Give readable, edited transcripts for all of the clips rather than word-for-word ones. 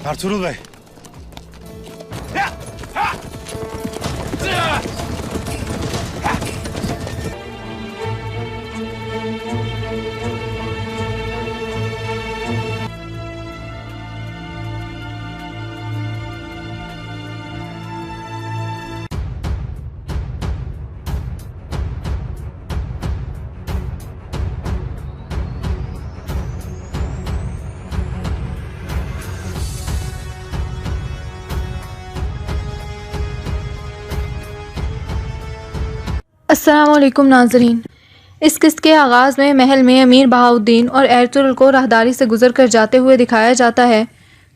Ertuğrul Bey. السلام علیکم ناظرین۔ اس قسط کے آغاز میں محل میں امیر بہاؤالدین اور ایرتغرل کو راہداری سے گزر کر جاتے ہوئے دکھایا جاتا ہے۔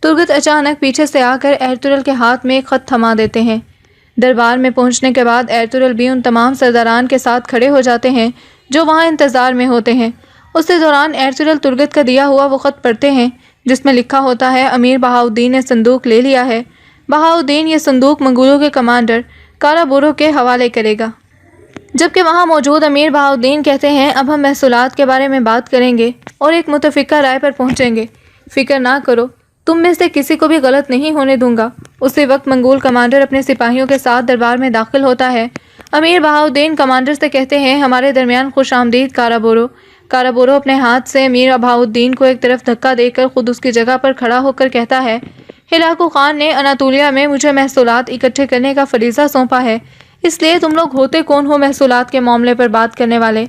ترگت اچانک پیچھے سے آ کر ایرتغرل کے ہاتھ میں ایک خط تھما دیتے ہیں۔ دربار میں پہنچنے کے بعد ایرتغرل بھی ان تمام سرداران کے ساتھ کھڑے ہو جاتے ہیں جو وہاں انتظار میں ہوتے ہیں۔ اسی دوران ایرتغرل ترگت کا دیا ہوا وہ خط پڑھتے ہیں جس میں لکھا ہوتا ہے امیر بہاؤالدین نے صندوق لے لیا ہے۔ بہاؤالدین یہ صندوق منگولوں کے کمانڈر کارابورو کے حوالے کرے گا۔ جبکہ وہاں موجود امیر بہاؤالدین کہتے ہیں اب ہم محصولات کے بارے میں بات کریں گے اور ایک متفقہ رائے پر پہنچیں گے۔ فکر نہ کرو، تم میں سے کسی کو بھی غلط نہیں ہونے دوں گا۔ اسی وقت منگول کمانڈر اپنے سپاہیوں کے ساتھ دربار میں داخل ہوتا ہے۔ امیر بہاؤالدین کمانڈر سے کہتے ہیں ہمارے درمیان خوش آمدید کارابورو۔ کارابورو اپنے ہاتھ سے امیر بہاؤالدین کو ایک طرف دھکا دے کر خود اس کی جگہ پر کھڑا ہو کر کہتا ہے ہلاکو خان نے اناطولیہ میں مجھے محصولات اکٹھے کرنے کا فریضہ سونپا ہے، اس لیے تم لوگ ہوتے کون ہو محصولات کے معاملے پر بات کرنے والے؟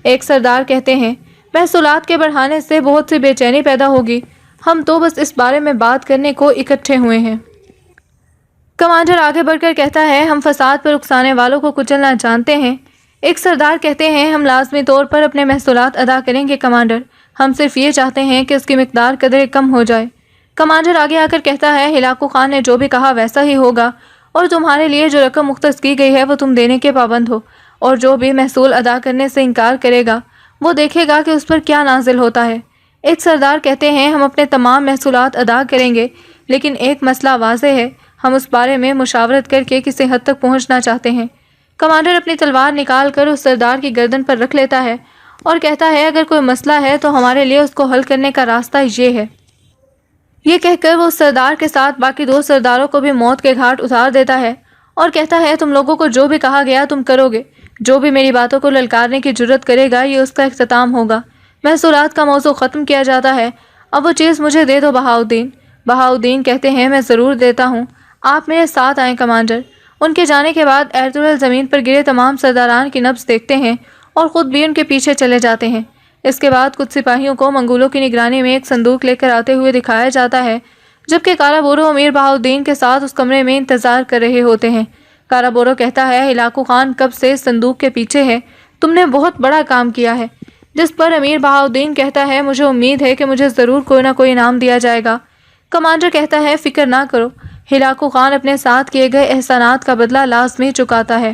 ایک سردار کہتے ہیں محصولات کے بڑھانے سے بہت سی بے چینی پیدا ہوگی، ہم تو بس اس بارے میں بات کرنے کو اکٹھے ہوئے ہیں۔ کمانڈر آگے بڑھ کر کہتا ہے ہم فساد پر اکسانے والوں کو کچلنا جانتے ہیں۔ ایک سردار کہتے ہیں ہم لازمی طور پر اپنے محصولات ادا کریں گے کمانڈر، ہم صرف یہ چاہتے ہیں کہ اس کی مقدار قدرے کم ہو جائے۔ کمانڈر آگے آ کر کہتا ہے ہلاکو خان نے جو بھی کہا ویسا ہی ہوگا، اور تمہارے لیے جو رقم مختص کی گئی ہے وہ تم دینے کے پابند ہو، اور جو بھی محصول ادا کرنے سے انکار کرے گا وہ دیکھے گا کہ اس پر کیا نازل ہوتا ہے۔ ایک سردار کہتے ہیں ہم اپنے تمام محصولات ادا کریں گے، لیکن ایک مسئلہ واضح ہے، ہم اس بارے میں مشاورت کر کے کسی حد تک پہنچنا چاہتے ہیں۔ کمانڈر اپنی تلوار نکال کر اس سردار کی گردن پر رکھ لیتا ہے اور کہتا ہے اگر کوئی مسئلہ ہے تو ہمارے لیے اس کو حل کرنے کا راستہ یہ ہے۔ یہ کہہ کر وہ اس سردار کے ساتھ باقی دو سرداروں کو بھی موت کے گھاٹ اتار دیتا ہے اور کہتا ہے تم لوگوں کو جو بھی کہا گیا تم کرو گے، جو بھی میری باتوں کو للکارنے کی جرت کرے گا یہ اس کا اختتام ہوگا۔ محصولات کا موضوع ختم کیا جاتا ہے، اب وہ چیز مجھے دے دو بہاؤالدین۔ بہاؤالدین کہتے ہیں میں ضرور دیتا ہوں، آپ میرے ساتھ آئیں کمانڈر۔ ان کے جانے کے بعد ایرتغرل زمین پر گرے تمام سرداران کی نبض دیکھتے ہیں اور خود بھی ان کے پیچھے چلے جاتے ہیں۔ اس کے بعد کچھ سپاہیوں کو منگولوں کی نگرانی میں ایک صندوق لے کر آتے ہوئے دکھایا جاتا ہے، جبکہ کارابورو امیر بہاؤالدین کے ساتھ اس کمرے میں انتظار کر رہے ہوتے ہیں۔ کارابورو کہتا ہے ہلاکو خان کب سے اس صندوق کے پیچھے ہے، تم نے بہت بڑا کام کیا ہے۔ جس پر امیر بہاؤالدین کہتا ہے مجھے امید ہے کہ مجھے ضرور کوئی نہ کوئی انعام دیا جائے گا۔ کمانڈر کہتا ہے فکر نہ کرو، ہلاکو خان اپنے ساتھ کیے گئے احسانات کا بدلہ لازمی چکاتا ہے۔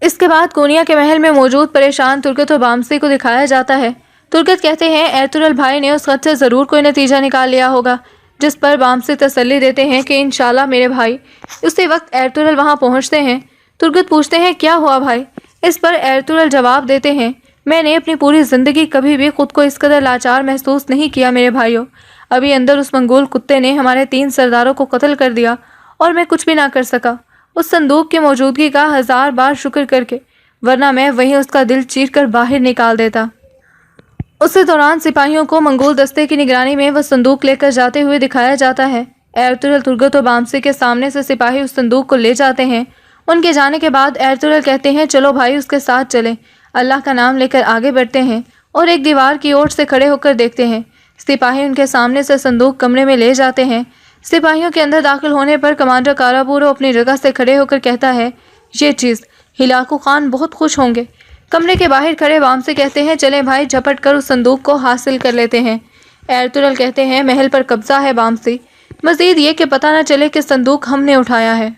اس کے بعد کونیا کے محل میں موجود پریشان ترگت اور بامسی کو دکھایا جاتا ہے۔ ترگت کہتے ہیں ایرتغرل بھائی نے اس خط سے ضرور کوئی نتیجہ نکال لیا ہوگا، جس پر بامسی تسلی دیتے ہیں کہ انشاءاللہ میرے بھائی۔ اسی وقت ایرتغرل وہاں پہنچتے ہیں۔ ترگت پوچھتے ہیں کیا ہوا بھائی؟ اس پر ایرتغرل جواب دیتے ہیں میں نے اپنی پوری زندگی کبھی بھی خود کو اس قدر لاچار محسوس نہیں کیا میرے بھائیوں۔ ابھی اندر اس منگول کتے نے ہمارے 3 سرداروں کو قتل کر دیا اور میں کچھ بھی نہ کر سکا اس صندوق کی موجودگی کا 1000 بار شکر کر کے، ورنہ میں وہیں اس کا دل چیر کر باہر نکال دیتا۔ اسی دوران سپاہیوں کو منگول دستے کی نگرانی میں وہ صندوق لے کر جاتے ہوئے دکھایا جاتا ہے۔ ایرتغرل ترگت اور بامسی کے سامنے سے سپاہی اس صندوق کو لے جاتے ہیں۔ ان کے جانے کے بعد ایرتغرل کہتے ہیں چلو بھائی اس کے ساتھ چلیں، اللہ کا نام لے کر آگے بڑھتے ہیں اور ایک دیوار کی اوٹ سے کھڑے ہو کر دیکھتے ہیں۔ سپاہی ان کے سامنے سے صندوق کمرے میں لے جاتے ہیں۔ سپاہیوں کے اندر داخل ہونے پر کمانڈر کارابورو اپنی جگہ سے کھڑے ہو کر کہتا ہے یہ چیز ہلاکو خان بہت خوش ہوں گے۔ کمرے کے باہر کھڑے بامسی کہتے ہیں چلیں بھائی جھپٹ کر اس صندوق کو حاصل کر لیتے ہیں۔ ایرتغرل کہتے ہیں محل پر قبضہ ہے بامسی، مزید یہ کہ پتہ نہ چلے کہ صندوق ہم نے اٹھایا ہے۔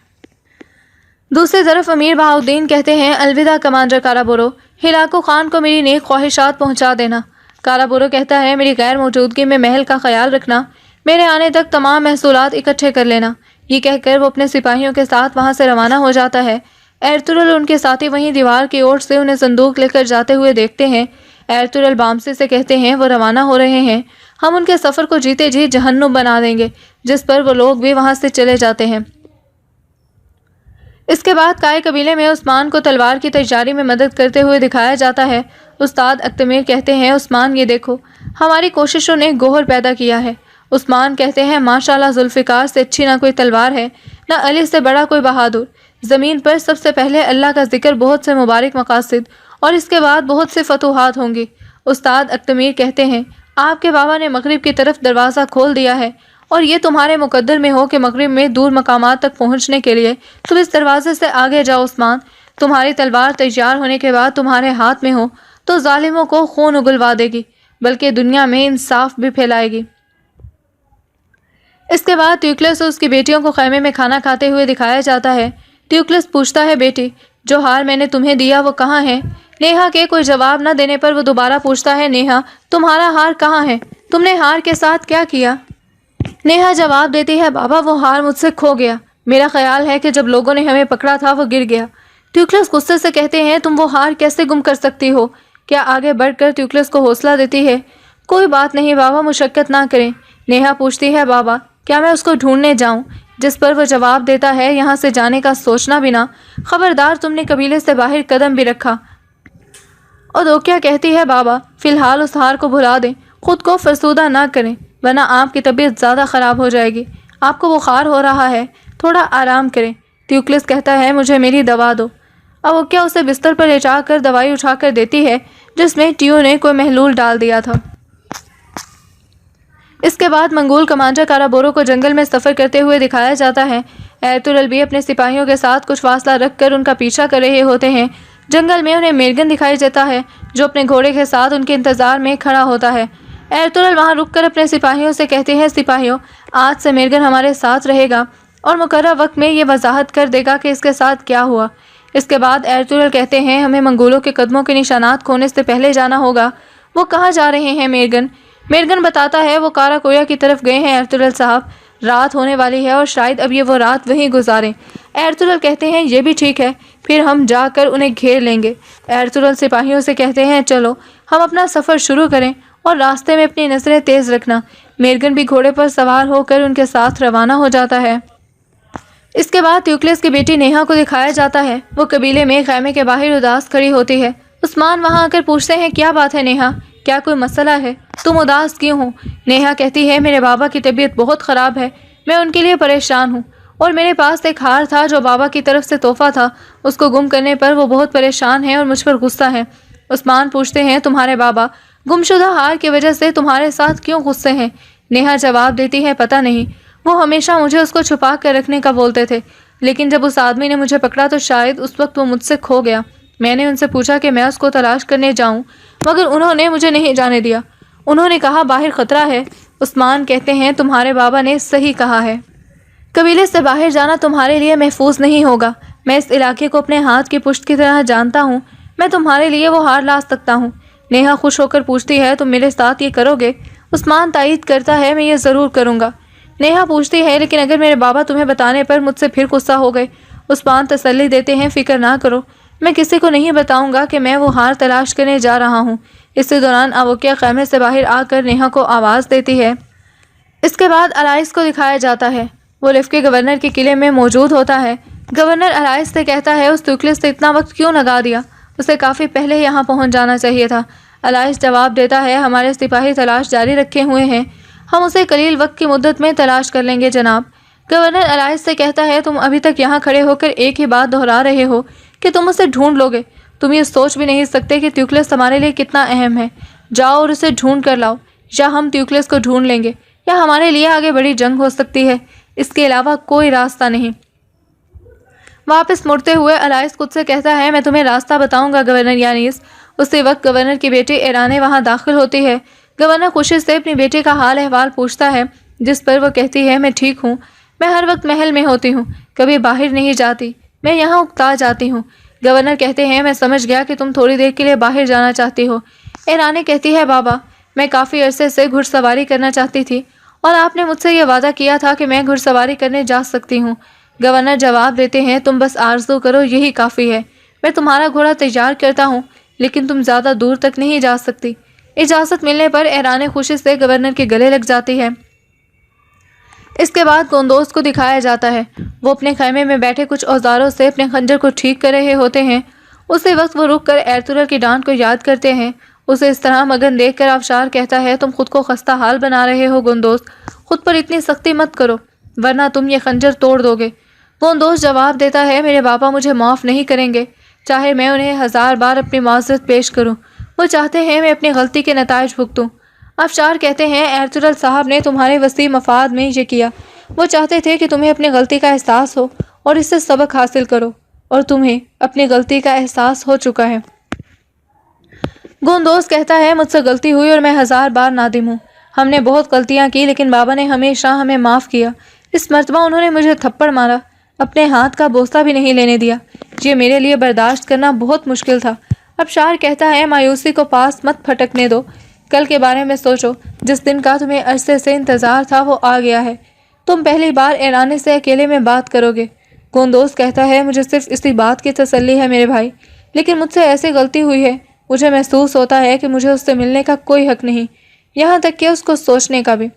دوسری طرف امیر بہاؤالدین کہتے ہیں الوداع کمانڈر کارابورو، ہلاکو خان کو میری نیک خواہشات پہنچا دینا۔ کارابورو کہتا ہے میری غیر موجودگی میں محل کا خیال رکھنا، میرے آنے تک تمام محصولات اکٹھے کر لینا۔ یہ کہہ کر وہ اپنے سپاہیوں کے ساتھ وہاں سے روانہ ہو جاتا ہے۔ ایرتغرل ان کے ساتھی وہیں دیوار کی اوٹ سے انہیں صندوق لے کر جاتے ہوئے دیکھتے ہیں۔ ایرتغرل بامسی سے کہتے ہیں وہ روانہ ہو رہے ہیں، ہم ان کے سفر کو جیتے جی جہنم بنا دیں گے۔ جس پر وہ لوگ بھی وہاں سے چلے جاتے ہیں۔ اس کے بعد کائے قبیلے میں عثمان کو تلوار کی تیاری میں مدد کرتے ہوئے دکھایا جاتا ہے۔ استاد اکتمیر کہتے ہیں عثمان یہ دیکھو، ہماری کوششوں نے گوہر پیدا کیا ہے۔ عثمان کہتے ہیں ماشاءاللہ، ذوالفقار سے اچھی نہ کوئی تلوار ہے، نہ علی سے بڑا کوئی بہادر۔ زمین پر سب سے پہلے اللہ کا ذکر، بہت سے مبارک مقاصد، اور اس کے بعد بہت سے فتوحات ہوں گی۔ استاد اکتمیر کہتے ہیں آپ کے بابا نے مغرب کی طرف دروازہ کھول دیا ہے، اور یہ تمہارے مقدر میں ہو کہ مغرب میں دور مقامات تک پہنچنے کے لیے تم اس دروازے سے آگے جاؤ۔ عثمان، تمہاری تلوار تیار ہونے کے بعد تمہارے ہاتھ میں ہو تو ظالموں کو خون اگلوا دے گی، بلکہ دنیا میں انصاف بھی پھیلائے گی۔ اس کے بعد تیوکلس اور اس کی بیٹیوں کو خیمے میں کھانا کھاتے ہوئے دکھایا جاتا ہے۔ تیوکلس پوچھتا ہے بیٹی، جو ہار میں نے تمہیں دیا وہ کہاں ہے؟ نیہا کے کوئی جواب نہ دینے پر وہ دوبارہ پوچھتا ہے نیہا، تمہارا ہار کہاں ہے؟ تم نے ہار کے ساتھ کیا کیا؟ نیہا جواب دیتی ہے بابا، وہ ہار مجھ سے کھو گیا۔ میرا خیال ہے کہ جب لوگوں نے ہمیں پکڑا تھا وہ گر گیا۔ تیوکلس غصے سے کہتے ہیں تم وہ ہار کیسے گم کر سکتی ہو؟ کیا آگے بڑھ کر تیوکلس کو حوصلہ دیتی ہے کوئی بات نہیں بابا، مشقت نہ کریں۔ نیہا پوچھتی ہے بابا کیا میں اس کو ڈھونڈنے جاؤں؟ جس پر وہ جواب دیتا ہے یہاں سے جانے کا سوچنا بھی نہ، خبردار تم نے قبیلے سے باہر قدم بھی رکھا۔ اور دوکیا کہتی ہے بابا فی الحال اس ہار کو بھلا دیں، خود کو فرسودہ نہ کریں ورنہ آپ کی طبیعت زیادہ خراب ہو جائے گی، آپ کو بخار ہو رہا ہے، تھوڑا آرام کریں۔ تیوکلس کہتا ہے مجھے میری دوا دو۔ اوکیا اسے بستر پر لٹا کر دوائی اٹھا کر دیتی ہے جس میں ٹیو نے کوئی محلول ڈال دیا تھا۔ اس کے بعد منگول کمانڈر کارابورو کو جنگل میں سفر کرتے ہوئے دکھایا جاتا ہے۔ ایرتغرل بھی اپنے سپاہیوں کے ساتھ کچھ فاصلہ رکھ کر ان کا پیچھا کر رہے ہوتے ہیں۔ جنگل میں انہیں میرگن دکھائی دیتا ہے جو اپنے گھوڑے کے ساتھ ان کے انتظار میں کھڑا ہوتا ہے۔ ایرتغرل وہاں رک کر اپنے سپاہیوں سے کہتے ہیں سپاہیوں، آج سے میرگن ہمارے ساتھ رہے گا اور مقررہ وقت میں یہ وضاحت کر دے گا کہ اس کے ساتھ کیا ہوا۔ اس کے بعد ایرتغرل کہتے ہیں ہمیں منگولوں کے قدموں کے نشانات کھونے سے پہلے جانا ہوگا۔ وہ کہاں جا رہے ہیں میرگن؟ میرگن بتاتا ہے وہ کاراکویا کی طرف گئے ہیں ایرتغرل صاحب، رات ہونے والی ہے اور شاید اب یہ وہ رات وہیں گزاریں۔ ایرتغرل کہتے ہیں یہ بھی ٹھیک ہے، پھر ہم جا کر انہیں گھیر لیں گے۔ ایرتغرل سپاہیوں سے کہتے ہیں چلو ہم اپنا سفر شروع کریں اور راستے میں اپنی نظریں تیز رکھنا۔ میرگن بھی گھوڑے پر سوار ہو کر ان کے ساتھ روانہ ہو جاتا ہے۔ اس کے بعد تیوکلس کی بیٹی نیہا کو دکھایا جاتا ہے، وہ قبیلے میں خیمے کے باہر اداس کھڑی ہوتی ہے۔ عثمان وہاں آ کر پوچھتے ہیں کیا بات ہے نیہا، کیا کوئی مسئلہ ہے؟ تم اداس کیوں ہو؟ نیہا کہتی ہے میرے بابا کی طبیعت بہت خراب ہے، میں ان کے لیے پریشان ہوں، اور میرے پاس ایک ہار تھا جو بابا کی طرف سے تحفہ تھا، اس کو گم کرنے پر وہ بہت پریشان ہیں اور مجھ پر غصہ ہے۔ عثمان پوچھتے ہیں تمہارے بابا گمشدہ ہار کی وجہ سے تمہارے ساتھ کیوں غصے ہیں؟ نیہا جواب دیتی ہے پتہ نہیں، وہ ہمیشہ مجھے اس کو چھپا کر رکھنے کا بولتے تھے، لیکن جب اس آدمی نے مجھے پکڑا تو شاید اس وقت وہ مجھ سے کھو گیا۔ میں نے ان سے پوچھا کہ میں اس کو تلاش کرنے جاؤں، مگر انہوں نے مجھے نہیں جانے دیا، انہوں نے کہا باہر خطرہ ہے۔ عثمان کہتے ہیں تمہارے بابا نے صحیح کہا ہے، قبیلے سے باہر جانا تمہارے لیے محفوظ نہیں ہوگا۔ میں اس علاقے کو اپنے ہاتھ کی پشت کی طرح جانتا ہوں، میں تمہارے لیے وہ ہار لا سکتا ہوں۔ نیہا خوش ہو کر پوچھتی ہے تم میرے ساتھ یہ کرو گے؟ عثمان تائید کرتا ہے میں یہ ضرور کروں گا۔ نیہا پوچھتی ہے لیکن اگر میرے بابا تمہیں بتانے پر مجھ سے پھر غصہ ہو گئے؟ عثمان تسلی دیتے ہیں فکر نہ کرو، میں کسی کو نہیں بتاؤں گا کہ میں وہ ہار تلاش کرنے جا رہا ہوں۔ اسی دوران اوکیا خیمے سے باہر آ کر نیہا کو آواز دیتی ہے۔ اس کے بعد الائس کو دکھایا جاتا ہے، وہ لیف کے گورنر کے قلعے میں موجود ہوتا ہے۔ گورنر الائس سے کہتا ہے اس تیوکلس سے اتنا وقت کیوں لگا دیا، اسے کافی پہلے یہاں پہنچ جانا چاہیے تھا۔ الائس جواب دیتا ہے ہمارے سپاہی تلاش جاری رکھے ہوئے ہیں، ہم اسے قلیل وقت کی مدت میں تلاش کر لیں گے جناب۔ گورنر الائس سے کہتا ہے تم ابھی تک یہاں کھڑے ہو کر ایک ہی بات دہرا رہے ہو کہ تم اسے ڈھونڈ لو گے، تم یہ سوچ بھی نہیں سکتے کہ تیوکلس ہمارے لیے کتنا اہم ہے۔ جاؤ اور اسے ڈھونڈ کر لاؤ، یا ہم تیوکلس کو ڈھونڈ لیں گے، یا ہمارے لیے آگے بڑی جنگ ہو سکتی ہے، اس کے علاوہ کوئی راستہ نہیں۔ واپس مڑتے ہوئے الائس خود سے کہتا ہے میں تمہیں راستہ بتاؤں گا گورنر یانیس۔ اسی وقت گورنر کی بیٹی ایرانے وہاں داخل ہوتی ہے۔ گورنر خوشی سے اپنی بیٹی کا حال احوال پوچھتا ہے، جس پر وہ کہتی ہے میں ٹھیک ہوں، میں ہر وقت محل میں ہوتی ہوں، کبھی باہر نہیں جاتی، میں یہاں اکتا جاتی ہوں۔ گورنر کہتے ہیں میں سمجھ گیا کہ تم تھوڑی دیر کے لیے باہر جانا چاہتی ہو۔ ایرانے کہتی ہے بابا میں کافی عرصے سے گھڑ سواری کرنا چاہتی تھی اور آپ نے مجھ سے یہ وعدہ کیا تھا کہ میں گھڑ سواری کرنے جا سکتی ہوں۔ گورنر جواب دیتے ہیں تم بس آرزو کرو یہی کافی ہے، میں تمہارا گھوڑا تیار کرتا ہوں، لیکن تم زیادہ دور تک نہیں جا سکتی۔ اجازت ملنے پر ایرانے خوشی سے گورنر کے گلے لگ جاتی ہے۔ اس کے بعد گوندوز کو دکھایا جاتا ہے وہ اپنے خیمے میں بیٹھے کچھ اوزاروں سے اپنے خنجر کو ٹھیک کر رہے ہوتے ہیں۔ اسی وقت وہ رک کر ایرتغرل کی ڈانٹ کو یاد کرتے ہیں۔ اسے اس طرح مگن دیکھ کر آبشار کہتا ہے تم خود کو خستہ حال بنا رہے ہو گوندوز، خود پر اتنی سختی مت کرو ورنہ تم یہ خنجر توڑ دو گے۔ گوندوز جواب دیتا ہے میرے باپا مجھے معاف نہیں کریں گے، چاہے میں انہیں 1000 بار اپنی معذرت پیش کروں، وہ چاہتے ہیں میں اپنی غلطی کے نتائج بھگتوں۔ آبشار کہتے ہیں ایرتغرل صاحب نے تمہارے وسیع مفاد میں یہ کیا، وہ چاہتے تھے کہ تمہیں اپنی غلطی کا احساس ہو اور اس سے سبق حاصل کرو، اور تمہیں اپنی غلطی کا احساس ہو چکا ہے۔ گوندوز کہتا ہے مجھ سے غلطی ہوئی اور میں 1000 بار نادم ہوں، ہم نے بہت غلطیاں کی لیکن بابا نے ہمیشہ ہمیں معاف کیا۔ اس مرتبہ انہوں نے مجھے تھپڑ مارا، اپنے ہاتھ کا بوسہ بھی نہیں لینے دیا، یہ میرے لیے برداشت کرنا بہت مشکل تھا۔ آبشار کہتا ہے مایوسی کو پاس مت پھٹکنے دو، کل کے بارے میں سوچو، جس دن کا تمہیں عرصے سے انتظار تھا وہ آ گیا ہے، تم پہلی بار ایرانے سے اکیلے میں بات کرو گے۔ گوندوز کہتا ہے مجھے صرف اسی بات کی تسلی ہے میرے بھائی، لیکن مجھ سے ایسی غلطی ہوئی ہے، مجھے محسوس ہوتا ہے کہ مجھے اس سے ملنے کا کوئی حق نہیں، یہاں تک کہ اس کو سوچنے کا بھی۔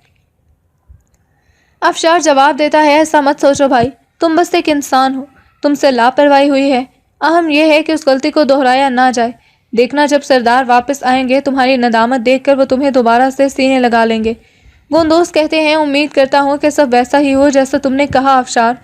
آبشار جواب دیتا ہے ایسا مت سوچو بھائی، تم بس ایک انسان ہو، تم سے لاپرواہی ہوئی ہے، اہم یہ ہے کہ اس غلطی کو دہرایا نہ جائے۔ دیکھنا جب سردار واپس آئیں گے تمہاری ندامت دیکھ کر وہ تمہیں دوبارہ سے سینے لگا لیں گے۔ گوندوز کہتے ہیں امید کرتا ہوں کہ سب ویسا ہی ہو جیسا تم نے کہا آبشار۔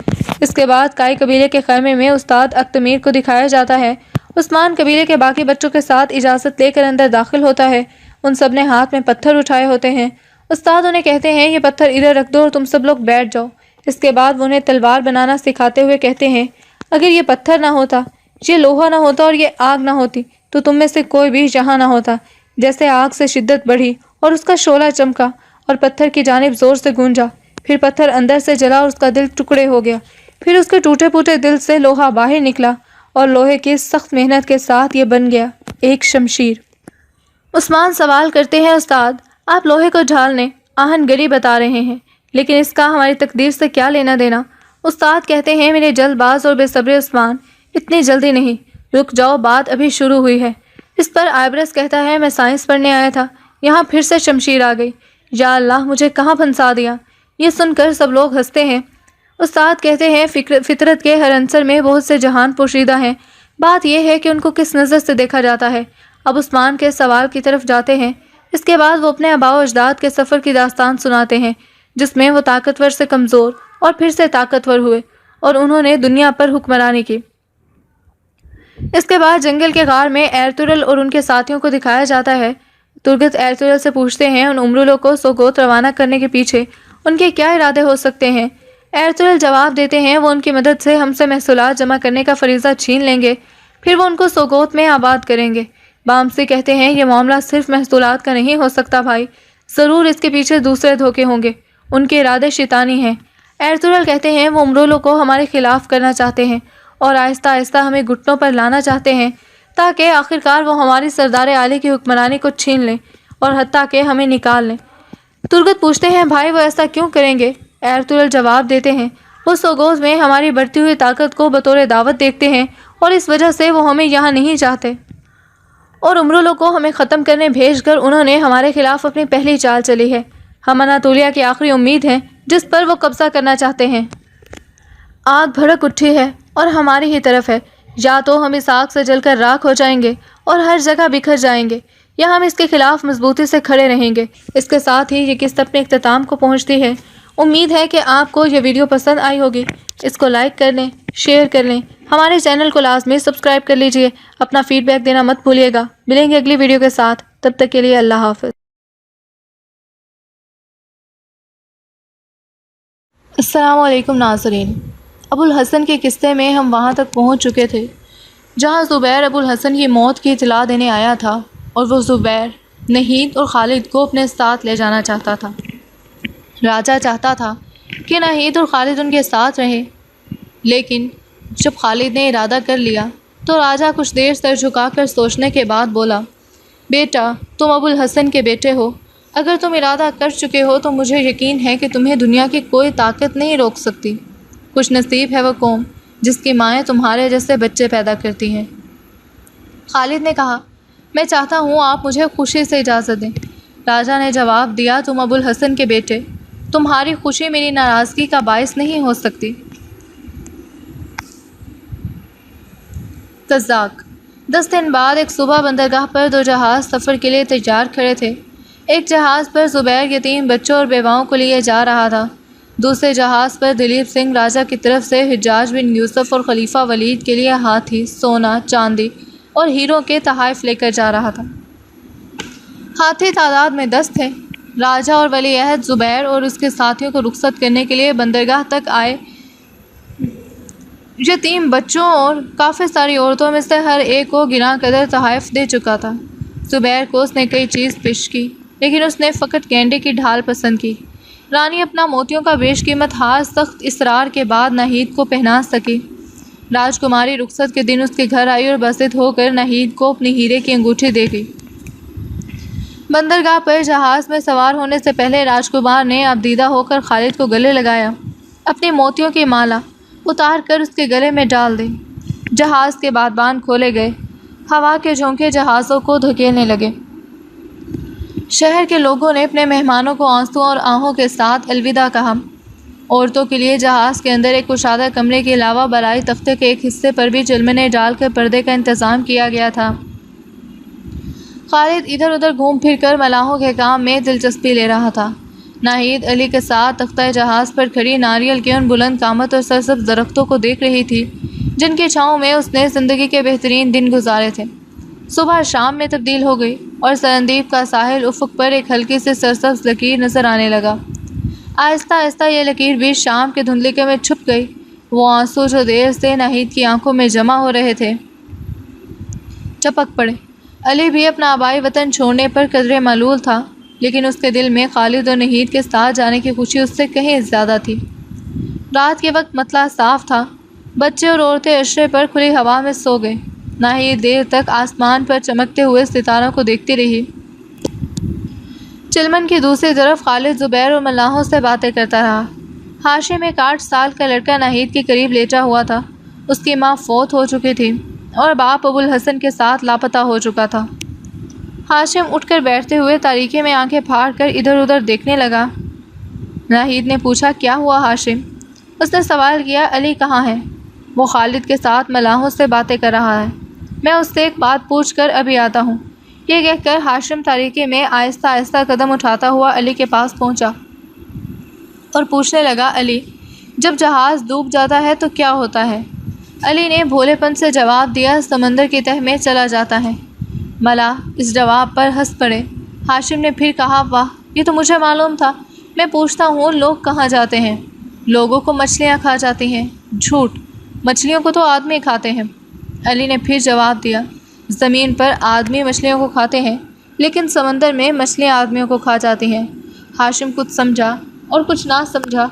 اس کے بعد کائی قبیلے کے خیمے میں استاد اکتمیر کو دکھایا جاتا ہے۔ عثمان قبیلے کے باقی بچوں کے ساتھ اجازت لے کر اندر داخل ہوتا ہے، ان سب نے ہاتھ میں پتھر اٹھائے ہوتے ہیں۔ استاد انہیں کہتے ہیں یہ پتھر ادھر رکھ دو اور تم سب لوگ بیٹھ جاؤ۔ اس کے بعد وہ انہیں تلوار بنانا سکھاتے ہوئے کہتے ہیں اگر یہ پتھر نہ ہوتا، یہ لوہا نہ ہوتا اور یہ آگ نہ ہوتی تو تم میں سے کوئی بھی یہاں نہ ہوتا۔ جیسے آگ سے شدت بڑھی اور اس کا شعلہ چمکا اور پتھر کی جانب زور سے گونجا، پھر پتھر اندر سے جلا اور اس کا دل ٹکڑے ہو گیا، پھر اس کے ٹوٹے پھوٹے دل سے لوہا باہر نکلا اور لوہے کی سخت محنت کے ساتھ یہ بن گیا ایک شمشیر۔ عثمان سوال کرتے ہیں استاد آپ لوہے کو ڈھالنے آہن گری بتا رہے ہیں، لیکن اس کا ہماری تقدیر سے کیا لینا دینا؟ استاد کہتے ہیں میرے جلد باز اور بے صبر عثمان، اتنی جلدی نہیں، رک جاؤ بات ابھی شروع ہوئی ہے۔ اس پر آئبرس کہتا ہے میں سائنس پڑھنے آیا تھا، یہاں پھر سے شمشیر آ گئی، یا اللہ مجھے کہاں پھنسا دیا۔ یہ سن کر سب لوگ ہنستے ہیں۔ استاد کہتے ہیں فطرت کے ہر عنصر میں بہت سے جہان پوشیدہ ہیں، بات یہ ہے کہ ان کو کس نظر سے دیکھا جاتا ہے۔ اب عثمان کے سوال کی طرف جاتے ہیں۔ اس کے بعد وہ اپنے آباء و اجداد کے سفر کی داستان سناتے ہیں جس میں وہ طاقتور سے کمزور اور پھر سے طاقتور ہوئے اور انہوں نے دنیا پر حکمرانی کی۔ اس کے بعد جنگل کے غار میں ایرتغرل اور ان کے ساتھیوں کو دکھایا جاتا ہے۔ ترگت ایرتغرل سے پوچھتے ہیں ان امرولوں کو سوگوت روانہ کرنے کے پیچھے ان کے کیا ارادے ہو سکتے ہیں؟ ایرتغرل جواب دیتے ہیں وہ ان کی مدد سے ہم سے محصولات جمع کرنے کا فریضہ چھین لیں گے، پھر وہ ان کو سوگوت میں آباد کریں گے۔ بامسی کہتے ہیں یہ معاملہ صرف محصولات کا نہیں ہو سکتا بھائی، ضرور اس کے پیچھے دوسرے دھوکے ہوں گے، ان کے ارادے شیطانی ہیں۔ ایرتغرل کہتے ہیں وہ امرولوں کو ہمارے خلاف کرنا چاہتے ہیں اور آہستہ آہستہ ہمیں گھٹنوں پر لانا چاہتے ہیں تاکہ آخرکار وہ ہماری سردار عالی کی حکمرانی کو چھین لیں اور حتیٰ کہ ہمیں نکال لیں۔ ترگت پوچھتے ہیں بھائی وہ ایسا کیوں کریں گے؟ ایرتغرل جواب دیتے ہیں وہ سوگوت میں ہماری بڑھتی ہوئی طاقت کو بطور دعوت دیکھتے ہیں اور اس وجہ سے وہ ہمیں یہاں نہیں چاہتے، اور امرولوں کو ہمیں ختم کرنے بھیج کر انہوں نے ہمارے خلاف اپنی پہلی چال چلی ہے۔ ہم اناطولیہ کی آخری امید ہیں جس پر وہ قبضہ کرنا چاہتے ہیں۔ آگ بھڑک اٹھی ہے اور ہماری ہی طرف ہے، یا تو ہم اس آگ سے جل کر راکھ ہو جائیں گے اور ہر جگہ بکھر جائیں گے، یا ہم اس کے خلاف مضبوطی سے کھڑے رہیں گے۔ اس کے ساتھ ہی یہ قسط اپنے اختتام کو پہنچتی ہے۔ امید ہے کہ آپ کو یہ ویڈیو پسند آئی ہوگی، اس کو لائک کر لیں، شیئر کر لیں، ہمارے چینل کو لازمی سبسکرائب کر لیجئے، اپنا فیڈ بیک دینا مت بھولیے گا۔ ملیں گے اگلی ویڈیو کے ساتھ، تب تک کے لیے اللہ حافظ۔ السلام علیکم ناظرین، ابو الحسن کے قصے میں ہم وہاں تک پہنچ چکے تھے جہاں زبیر ابو الحسن کی موت کی اطلاع دینے آیا تھا، اور وہ زبیر، نہید اور خالد کو اپنے ساتھ لے جانا چاہتا تھا۔ راجہ چاہتا تھا کہ نہید اور خالد ان کے ساتھ رہیں، لیکن جب خالد نے ارادہ کر لیا تو راجہ کچھ دیر سر جھکا کر سوچنے کے بعد بولا بیٹا تم ابو الحسن کے بیٹے ہو، اگر تم ارادہ کر چکے ہو تو مجھے یقین ہے کہ تمہیں دنیا کی کوئی طاقت نہیں روک سکتی۔ خوش نصیب ہے وہ قوم جس کی مائیں تمہارے جیسے بچے پیدا کرتی ہیں۔ خالد نے کہا میں چاہتا ہوں آپ مجھے خوشی سے اجازت دیں۔ راجہ نے جواب دیا تم ابو الحسن کے بیٹے تمہاری خوشی میری ناراضگی کا باعث نہیں ہو سکتی۔ قزاق۔ 10 دن بعد ایک صبح بندرگاہ پر 2 جہاز سفر کے لیے تیار کھڑے تھے۔ ایک جہاز پر زبیر یتیم بچوں اور بیواؤں کو لیے جا رہا تھا۔ دوسرے جہاز پر دلیپ سنگھ راجہ کی طرف سے حجاج بن یوسف اور خلیفہ ولید کے لیے ہاتھی، سونا، چاندی اور ہیروں کے تحائف لے کر جا رہا تھا۔ ہاتھی تعداد میں 10 تھے۔ راجہ اور ولی عہد زبیر اور اس کے ساتھیوں کو رخصت کرنے کے لیے بندرگاہ تک آئے۔ یتیم بچوں اور کافی ساری عورتوں میں سے ہر ایک کو گراں قدر تحائف دے چکا تھا۔ زبیر کو اس نے کئی چیز پیش کی، لیکن اس نے فقط گینڈے کی ڈھال پسند کی۔ رانی اپنا موتیوں کا بیش قیمت ہار سخت اصرار کے بعد ناہید کو پہنا سکی۔ راجکماری رخصت کے دن اس کے گھر آئی اور بضد ہو کر ناہید کو اپنی ہیرے کی انگوٹھی دے گئی۔ بندرگاہ پر جہاز میں سوار ہونے سے پہلے راجکمار نے ابدیدہ ہو کر خالد کو گلے لگایا، اپنی موتیوں کی مالا اتار کر اس کے گلے میں ڈال دی۔ جہاز کے بادبان کھولے گئے، ہوا کے جھونکے جہازوں کو دھکیلنے لگے۔ شہر کے لوگوں نے اپنے مہمانوں کو آنسو اور آہوں کے ساتھ الوداع کہا۔ عورتوں کے لیے جہاز کے اندر ایک کشادہ کمرے کے علاوہ بالائی تختے کے ایک حصے پر بھی چلمنے ڈال کر پردے کا انتظام کیا گیا تھا۔ خالد ادھر ادھر گھوم پھر کر ملاحوں کے کام میں دلچسپی لے رہا تھا۔ ناہید علی کے ساتھ تختہ جہاز پر کھڑی ناریل کے ان بلند قامت اور سرسبز درختوں کو دیکھ رہی تھی جن کی چھاؤں میں اس نے زندگی کے بہترین دن گزارے تھے۔ صبح شام میں تبدیل ہو گئی اور سرندیپ کا ساحل افق پر ایک ہلکی سی سرسبز لکیر نظر آنے لگا۔ آہستہ آہستہ یہ لکیر بھی شام کے دھندلکے میں چھپ گئی۔ وہ آنسو جو دیر سے ناہید کی آنکھوں میں جمع ہو رہے تھے ٹپک پڑے۔ علی بھی اپنا آبائی وطن چھوڑنے پر قدرے ملول تھا، لیکن اس کے دل میں خالد اور ناہید کے ساتھ جانے کی خوشی اس سے کہیں زیادہ تھی۔ رات کے وقت مطلع صاف تھا۔ بچے اور عورتیں عشرے پر کھلی ہوا میں سو گئے۔ ناہید دیر تک آسمان پر چمکتے ہوئے ستاروں کو دیکھتی رہی۔ چلمن کی دوسری طرف خالد زبیر اور ملاحوں سے باتیں کرتا رہا۔ ہاشم ایک 8 سال کا لڑکا ناہید کے قریب لیٹا ہوا تھا۔ اس کی ماں فوت ہو چکی تھی اور باپ ابوالحسن کے ساتھ لاپتہ ہو چکا تھا۔ ہاشم اٹھ کر بیٹھتے ہوئے تاریکی میں آنکھیں پھاڑ کر ادھر ادھر دیکھنے لگا۔ ناہید نے پوچھا، کیا ہوا ہاشم؟ اس نے سوال کیا، علی کہاں ہے؟ وہ خالد کے ساتھ ملاحوں سے باتیں کر رہا ہے۔ میں اس سے ایک بات پوچھ کر ابھی آتا ہوں۔ یہ کہہ کر ہاشم تاریکی میں آہستہ آہستہ قدم اٹھاتا ہوا علی کے پاس پہنچا اور پوچھنے لگا، علی، جب جہاز ڈوب جاتا ہے تو کیا ہوتا ہے؟ علی نے بھولے پن سے جواب دیا، سمندر کی تہہ میں چلا جاتا ہے۔ ملاح اس جواب پر ہنس پڑے۔ ہاشم نے پھر کہا، واہ، یہ تو مجھے معلوم تھا۔ میں پوچھتا ہوں، لوگ کہاں جاتے ہیں؟ لوگوں کو مچھلیاں کھا جاتی ہیں۔ جھوٹ، مچھلیوں کو تو آدمی کھاتے ہیں۔ علی نے پھر جواب دیا، زمین پر آدمی مچھلیوں کو کھاتے ہیں، لیکن سمندر میں مچھلیاں آدمیوں کو کھا جاتی ہیں۔ ہاشم کچھ سمجھا اور کچھ نہ سمجھا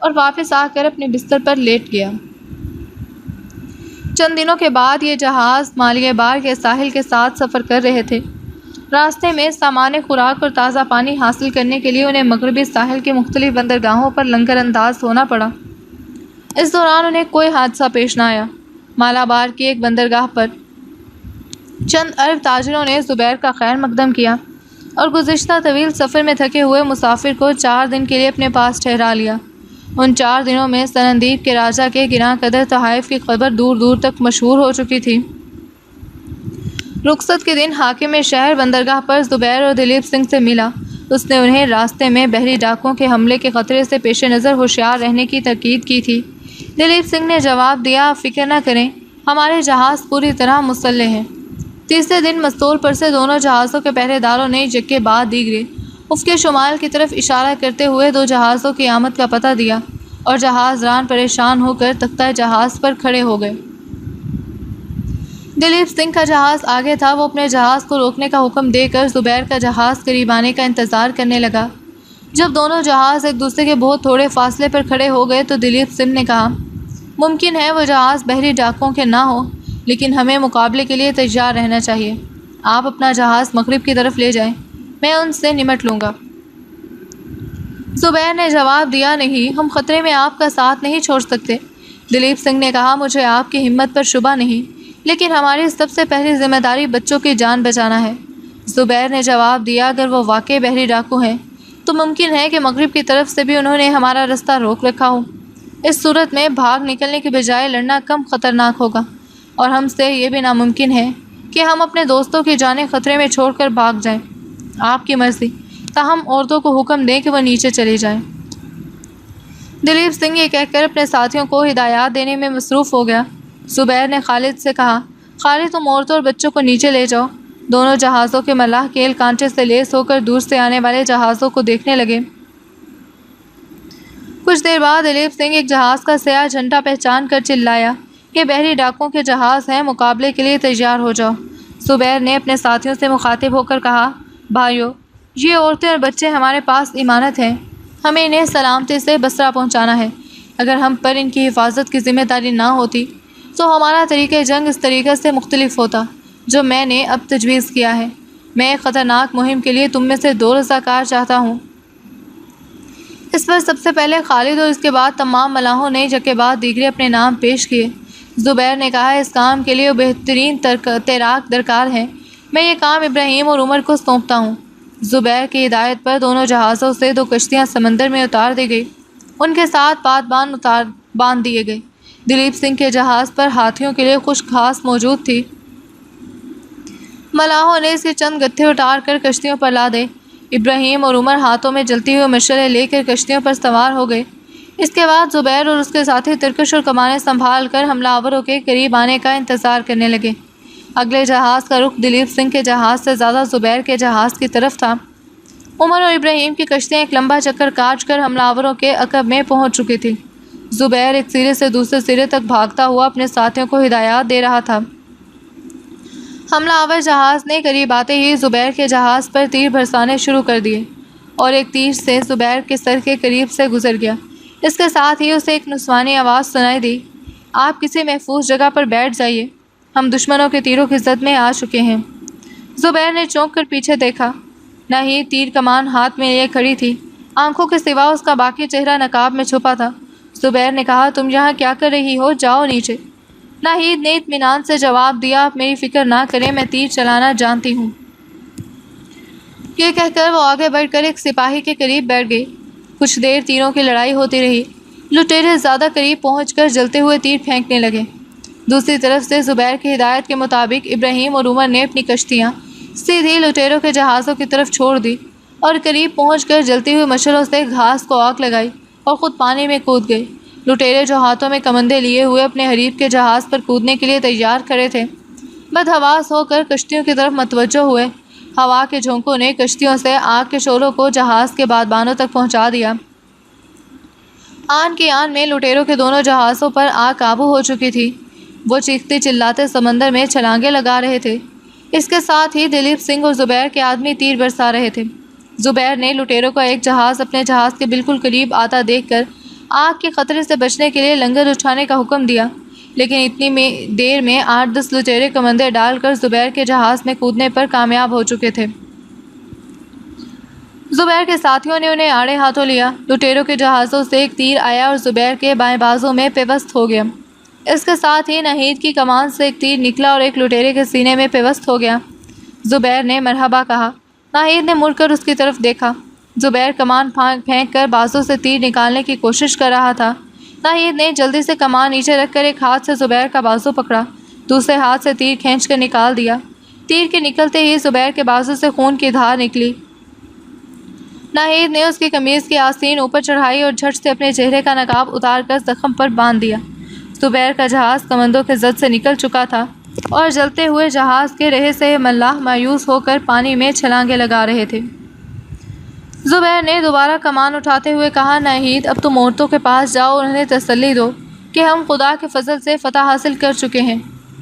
اور واپس آ کر اپنے بستر پر لیٹ گیا۔ چند دنوں کے بعد یہ جہاز مالیہ بار کے ساحل کے ساتھ سفر کر رہے تھے۔ راستے میں سامان خوراک اور تازہ پانی حاصل کرنے کے لیے انہیں مغربی ساحل کے مختلف بندرگاہوں پر لنگر انداز ہونا پڑا۔ اس دوران انہیں کوئی حادثہ پیش نہ آیا۔ مالابار کی ایک بندرگاہ پر چند عرب تاجروں نے زبیر کا خیر مقدم کیا اور گزشتہ طویل سفر میں تھکے ہوئے مسافر کو 4 دن کے لیے اپنے پاس ٹھہرا لیا۔ ان 4 دنوں میں سرندیپ کے راجہ کے گراں قدر تحائف کی خبر دور دور تک مشہور ہو چکی تھی۔ رخصت کے دن حاکم شہر بندرگاہ پر زبیر اور دلیپ سنگھ سے ملا۔ اس نے انہیں راستے میں بحری ڈاکوؤں کے حملے کے خطرے سے پیش نظر ہوشیار رہنے کی تاکید کی تھی۔ دلیپ سنگھ نے جواب دیا، فکر نہ کریں، ہمارے جہاز پوری طرح مسلح ہیں۔ تیسرے دن مستول پر سے دونوں جہازوں کے پہرے داروں نے یکے بعد دیگرے افق شمال کی طرف اشارہ کرتے ہوئے 2 جہازوں کی آمد کا پتہ دیا اور جہاز ران پریشان ہو کر تختہ جہاز پر کھڑے ہو گئے۔ دلیپ سنگھ کا جہاز آگے تھا۔ وہ اپنے جہاز کو روکنے کا حکم دے کر زبیر کا جہاز قریب آنے کا انتظار کرنے لگا۔ جب دونوں جہاز ایک دوسرے کے بہت تھوڑے فاصلے پر کھڑے ہو گئے تو دلیپ سنگھ نے کہا، ممکن ہے وہ جہاز بحری ڈاکوؤں کے نہ ہو، لیکن ہمیں مقابلے کے لیے تیار رہنا چاہیے۔ آپ اپنا جہاز مغرب کی طرف لے جائیں، میں ان سے نمٹ لوں گا۔ زبیر نے جواب دیا، نہیں، ہم خطرے میں آپ کا ساتھ نہیں چھوڑ سکتے۔ دلیپ سنگھ نے کہا، مجھے آپ کی ہمت پر شبہ نہیں، لیکن ہماری سب سے پہلی ذمہ داری بچوں کی جان بچانا ہے۔ زبیر نے جواب دیا، اگر وہ واقعی بحری ڈاکو ہیں، تو ممکن ہے کہ مغرب کی طرف سے بھی انہوں نے ہمارا رستہ روک رکھا ہو۔ اس صورت میں بھاگ نکلنے کے بجائے لڑنا کم خطرناک ہوگا، اور ہم سے یہ بھی ناممکن ہے کہ ہم اپنے دوستوں کی جانیں خطرے میں چھوڑ کر بھاگ جائیں۔ آپ کی مرضی، تاہم عورتوں کو حکم دیں کہ وہ نیچے چلی جائیں۔ دلیپ سنگھ یہ کہہ کر اپنے ساتھیوں کو ہدایات دینے میں مصروف ہو گیا۔ زبیر نے خالد سے کہا، خالد تم عورتوں اور بچوں کو نیچے لے جاؤ۔ دونوں جہازوں کے ملاح کیل کانٹے سے لیس ہو کر دور سے آنے والے جہازوں کو دیکھنے لگے۔ کچھ دیر بعد دلیپ سنگھ ایک جہاز کا سیاہ جھنڈا پہچان کر چلایا، یہ بحری ڈاکوں کے جہاز ہیں، مقابلے کے لیے تیار ہو جاؤ۔ زبیر نے اپنے ساتھیوں سے مخاطب ہو کر کہا، بھائیو، یہ عورتیں اور بچے ہمارے پاس امانت ہیں، ہمیں انہیں سلامتی سے بصرہ پہنچانا ہے۔ اگر ہم پر ان کی حفاظت کی ذمہ داری نہ ہوتی تو ہمارا طریقہ جنگ اس طریقے سے مختلف ہوتا جو میں نے اب تجویز کیا ہے۔ میں ایک خطرناک مہم کے لیے تم میں سے 2 رضاکار چاہتا ہوں۔ اس پر سب سے پہلے خالد اور اس کے بعد تمام ملاحوں نے یکے بعد دیگرے اپنے نام پیش کیے۔ زبیر نے کہا، اس کام کے لیے بہترین تیراک درکار ہے، میں یہ کام ابراہیم اور عمر کو سونپتا ہوں۔ زبیر کی ہدایت پر دونوں جہازوں سے 2 کشتیاں سمندر میں اتار دی گئی، ان کے ساتھ پاتبان باندھ دیے گئے۔ دلیپ سنگھ کے جہاز پر ہاتھیوں کے لیے خشک گھاس موجود تھی۔ ملاحوں نے اس کے چند گتھے اتار کر کشتیوں پر لادے۔ ابراہیم اور عمر ہاتھوں میں جلتی ہوئی مشعلیں لے کر کشتیوں پر سوار ہو گئے۔ اس کے بعد زبیر اور اس کے ساتھی ترکش اور کمانیں سنبھال کر حملہ آوروں کے قریب آنے کا انتظار کرنے لگے۔ اگلے جہاز کا رخ دلیپ سنگھ کے جہاز سے زیادہ زبیر کے جہاز کی طرف تھا۔ عمر اور ابراہیم کی کشتیاں ایک لمبا چکر کاٹ کر حملہ آوروں کے عقب میں پہنچ چکی تھی۔ زبیر ایک سرے سے دوسرے سرے تک بھاگتا ہوا اپنے ساتھیوں کو ہدایات دے رہا تھا۔ حملہ آور جہاز نے قریب آتے ہی زبیر کے جہاز پر تیر برسانے شروع کر دیے، اور ایک تیر سے زبیر کے سر کے قریب سے گزر گیا۔ اس کے ساتھ ہی اسے ایک نسوانی آواز سنائی دی، آپ کسی محفوظ جگہ پر بیٹھ جائیے، ہم دشمنوں کے تیروں کی زد میں آ چکے ہیں۔ زبیر نے چونک کر پیچھے دیکھا، ناہید تیر کمان ہاتھ میں لیے کھڑی تھی، آنکھوں کے سوا اس کا باقی چہرہ نقاب میں چھپا تھا۔ زبیر نے کہا، تم یہاں کیا کر رہی ہو، جاؤ نیچے۔ ناہید نے اطمینان سے جواب دیا، آپ میری فکر نہ کریں، میں تیر چلانا جانتی ہوں۔ یہ کہہ کر وہ آگے بڑھ کر ایک سپاہی کے قریب بیٹھ گئی۔ کچھ دیر تیروں کی لڑائی ہوتی رہی، لٹیرے زیادہ قریب پہنچ کر جلتے ہوئے تیر پھینکنے لگے۔ دوسری طرف سے زبیر کی ہدایت کے مطابق ابراہیم اور عمر نے اپنی کشتیاں سیدھی لٹیروں کے جہازوں کی طرف چھوڑ دی اور قریب پہنچ کر جلتی ہوئی مشعلوں سے گھاس کو آگ لگائی اور خود پانی میں کود گئے۔ لٹیرے جو ہاتھوں میں کمندے لیے ہوئے اپنے حریف کے جہاز پر کودنے کے لیے تیار کھڑے تھے، بدحواس ہو کر کشتیوں کی طرف متوجہ ہوئے۔ ہوا کے جھونکوں نے کشتیوں سے آگ کے شعلوں کو جہاز کے بادبانوں تک پہنچا دیا۔ آن کی آن میں لٹیروں کے دونوں جہازوں پر آگ قابو ہو چکی تھی۔ وہ چیختے چلاتے سمندر میں چھلانگیں لگا رہے تھے۔ اس کے ساتھ ہی دلیپ سنگھ اور زبیر کے آدمی تیر برسا رہے تھے۔ زبیر نے لٹیروں کا ایک جہاز اپنے جہاز کے بالکل قریب آتا دیکھ کر آگ کے خطرے سے بچنے کے لیے لنگر اٹھانے کا حکم دیا، لیکن اتنی دیر میں 8-10 لٹیرے کمندے ڈال کر زبیر کے جہاز میں کودنے پر کامیاب ہو چکے تھے۔ زبیر کے ساتھیوں نے انہیں آڑے ہاتھوں لیا۔ لٹیروں کے جہازوں سے ایک تیر آیا اور زبیر کے بائیں بازو میں پیوست ہو گیا۔ اس کے ساتھ ہی ناہید کی کمان سے ایک تیر نکلا اور ایک لٹیرے کے سینے میں پیوست ہو گیا۔ زبیر نے مرحبا کہا۔ ناہید نے مڑ کر اس کی طرف دیکھا۔ زبیر کمان پھینک کر بازو سے تیر نکالنے کی کوشش کر رہا تھا۔ ناہید نے جلدی سے کمان نیچے رکھ کر ایک ہاتھ سے زبیر کا بازو پکڑا، دوسرے ہاتھ سے تیر کھینچ کر نکال دیا۔ تیر کے نکلتے ہی زبیر کے بازو سے خون کی دھار نکلی۔ ناہید نے اس کی قمیض کی آستین اوپر چڑھائی اور جھٹ سے اپنے چہرے کا نقاب اتار کر زخم پر باندھ دیا۔ زبیر کا جہاز کمندوں کے زد سے نکل چکا تھا اور جلتے ہوئے جہاز کے رہے سے ملاح مایوس ہو کر پانی میں چھلانگیں لگا رہے تھے۔ زبیر نے دوبارہ کمان اٹھاتے ہوئے کہا، ناہید اب تم عورتوں کے پاس جاؤ اور انہیں تسلی دو کہ ہم خدا کے فضل سے فتح حاصل کر چکے ہیں۔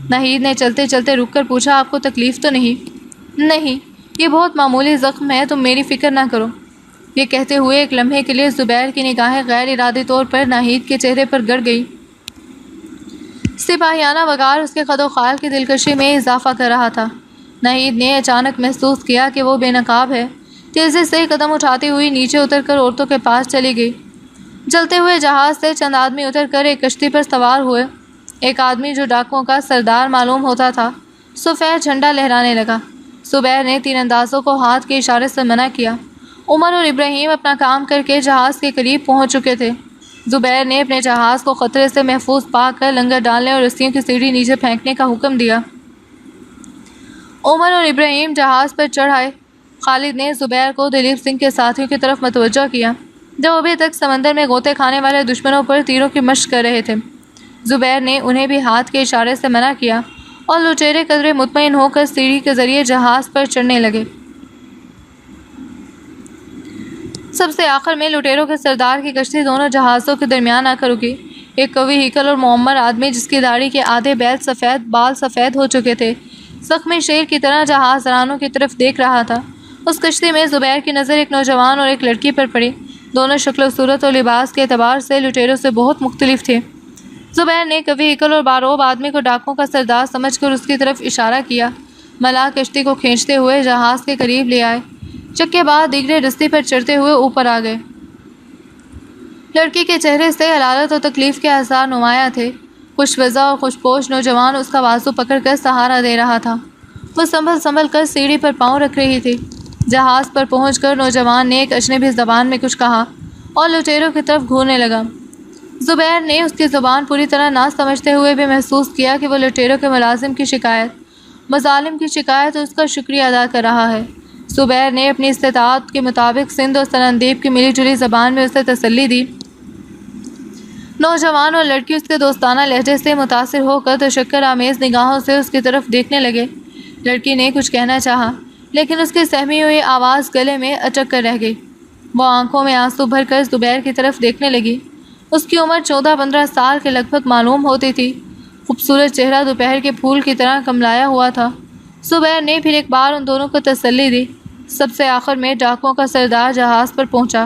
ناہید نے چلتے چلتے رک کر پوچھا، آپ کو تکلیف تو نہیں؟ نہیں، یہ بہت معمولی زخم ہے، تم میری فکر نہ کرو۔ یہ کہتے ہوئے ایک لمحے کے لیے زبیر کی نگاہیں غیر ارادی طور پر ناہید کے چہرے پر گڑ گئی۔ سپاہیانہ وقار اس کے خد و خال کی دلکشی میں اضافہ کر رہا تھا۔ ناہید نے اچانک محسوس کیا کہ وہ بے نقاب ہے۔ تیزی سے قدم اٹھاتی ہوئی نیچے اتر کر عورتوں کے پاس چلی گئی۔ جلتے ہوئے جہاز سے چند آدمی اتر کر ایک کشتی پر سوار ہوئے۔ ایک آدمی جو ڈاکوؤں کا سردار معلوم ہوتا تھا سفید جھنڈا لہرانے لگا۔ زبیر نے تیر اندازوں کو ہاتھ کے اشارے سے منع کیا عمر اور ابراہیم اپنا کام کر کے جہاز کے قریب پہنچ چکے تھے۔ زبیر نے اپنے جہاز کو خطرے سے محفوظ پا کر لنگر ڈالنے اور رسیوں کی سیڑھی نیچے پھینکنے کا حکم دیا۔ عمر اور ابراہیم جہاز پر چڑھ آئے۔ خالد نے زبیر کو دلیپ سنگھ کے ساتھیوں کی طرف متوجہ کیا جو ابھی تک سمندر میں غوطے کھانے والے دشمنوں پر تیروں کی مشق کر رہے تھے۔ زبیر نے انہیں بھی ہاتھ کے اشارے سے منع کیا اور لٹیرے قدرے مطمئن ہو کر سیڑھی کے ذریعے جہاز پر چڑھنے لگے۔ سب سے آخر میں لٹیروں کے سردار کی کشتی دونوں جہازوں کے درمیان آ کر رکی۔ ایک قوی ہیکل اور معمر آدمی جس کی داڑھی کے آدھے بال سفید ہو چکے تھے زخمی شیر کی طرح جہاز رانوں کی طرف دیکھ رہا تھا۔ اس کشتی میں زبیر کی نظر ایک نوجوان اور ایک لڑکی پر پڑی۔ دونوں شکل و صورت اور لباس کے اعتبار سے لٹیروں سے بہت مختلف تھے۔ زبیر نے قوی ہیکل اور باروب آدمی کو ڈاکوؤں کا سردار سمجھ کر اس کی طرف اشارہ کیا۔ ملاح کشتی کو کھینچتے ہوئے جہاز کے قریب لے آئے۔ چکے بعد دیگرے رستے پر چڑھتے ہوئے اوپر آ گئے۔ لڑکی کے چہرے سے حرارت اور تکلیف کے آثار نمایاں تھے۔ خوش وضع اور خوش پوش نوجوان اس کا بازو پکڑ کر سہارا دے رہا تھا۔ وہ سنبھل کر سیڑھی پر پاؤں رکھ رہی تھی۔ جہاز پر پہنچ کر نوجوان نے ایک اجنبی زبان میں کچھ کہا اور لٹیروں کی طرف گھورنے لگا۔ زبیر نے اس کی زبان پوری طرح نہ سمجھتے ہوئے بھی محسوس کیا کہ وہ لٹیروں کے مظالم کی شکایت اور اس کا شکریہ ادا کر رہا ہے۔ زبیر نے اپنی استطاعت کے مطابق سندھ اور سرندیب کی ملی جلی زبان میں اسے تسلی دی۔ نوجوان اور لڑکی اس کے دوستانہ لہجے سے متاثر ہو کر تشکر آمیز نگاہوں سے اس کی طرف دیکھنے لگے۔ لڑکی نے کچھ کہنا چاہا لیکن اس کی سہمی ہوئی آواز گلے میں اٹک کر رہ گئی۔ وہ آنکھوں میں آنسو بھر کر زبیر کی طرف دیکھنے لگی۔ اس کی عمر 14-15 سال کے لگ بھگ معلوم ہوتی تھی۔ خوبصورت چہرہ دوپہر کے پھول کی طرح کملایا ہوا تھا۔ زبیر نے پھر ایک بار ان دونوں کو تسلی دی۔ سب سے آخر میں ڈاکوؤں کا سردار جہاز پر پہنچا۔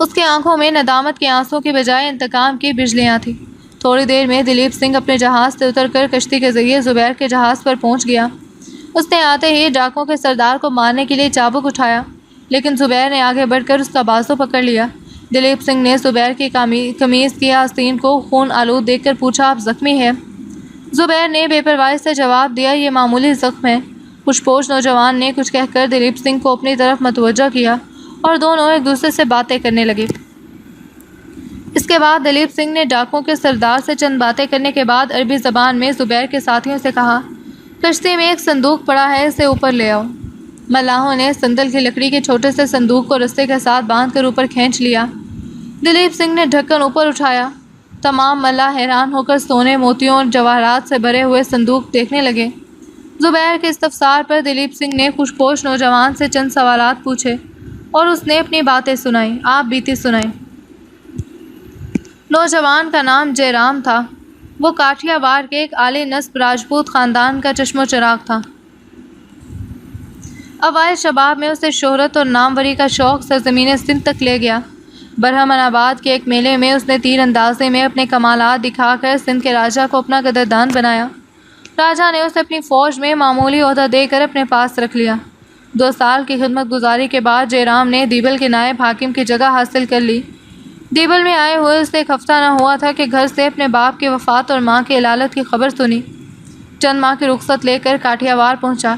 اس کی آنکھوں میں ندامت کے آنسوؤں کی بجائے انتقام کی بجلیاں تھیں۔ تھوڑی دیر میں دلیپ سنگھ اپنے جہاز سے اتر کر کشتی کے ذریعے زبیر کے جہاز پر پہنچ گیا۔ اس نے آتے ہی ڈاکوؤں کے سردار کو مارنے کے لیے چابک اٹھایا لیکن زبیر نے آگے بڑھ کر اس کا بازو پکڑ لیا۔ دلیپ سنگھ نے زبیر کی قمیض کی آستین کو خون آلود دیکھ کر پوچھا، آپ زخمی ہیں؟ زبیر نے بے پرواہی سے جواب دیا، یہ معمولی زخم ہے۔ خوش پوش نوجوان نے کچھ کہہ کر دلیپ سنگھ کو اپنی طرف متوجہ کیا اور دونوں ایک دوسرے سے باتیں کرنے لگے۔ اس کے بعد دلیپ سنگھ نے ڈاکوؤں کے سردار سے چند باتیں کرنے کے بعد عربی زبان میں زبیر کے ساتھیوں سے کہا، کشتی میں ایک صندوق پڑا ہے، اسے اوپر لے آؤ۔ ملاحوں نے سندل کی لکڑی کے چھوٹے سے صندوق کو رستے کے ساتھ باندھ کر اوپر کھینچ لیا۔ دلیپ سنگھ نے ڈھکن اوپر اٹھایا۔ تمام ملاح حیران ہو کر سونے، موتیوں اور جواہرات سے بھرے ہوئے صندوق دیکھنے لگے۔ زبیر کے استفسار پر دلیپ سنگھ نے خوش پوش نوجوان سے چند سوالات پوچھے اور اس نے اپنی باتیں سنائیں۔ آپ بیتی سنائیں۔ نوجوان کا نام جے رام تھا۔ وہ کاٹھیا وار کے ایک اعلی نسب راجپوت خاندان کا چشم و چراغ تھا۔ اوائل شباب میں اسے شہرت اور ناموری کا شوق سرزمین سندھ تک لے گیا۔ برہمن آباد کے ایک میلے میں اس نے تیر اندازی میں اپنے کمالات دکھا کر سندھ کے راجا کو اپنا قدردان بنایا۔ راجا نے اسے اپنی فوج میں معمولی عہدہ دے کر اپنے پاس رکھ لیا۔ 2 سال کی خدمت گزاری کے بعد جے رام نے دیبل کے نائب حاکم کی جگہ حاصل کر لی۔ دیبل میں آئے ہوئے اسے ایک ہفتہ نہ ہوا تھا کہ گھر سے اپنے باپ کی وفات اور ماں کی علالت کی خبر سنی۔ چند ماہ کی رخصت لے کر کاٹھیا وار پہنچا۔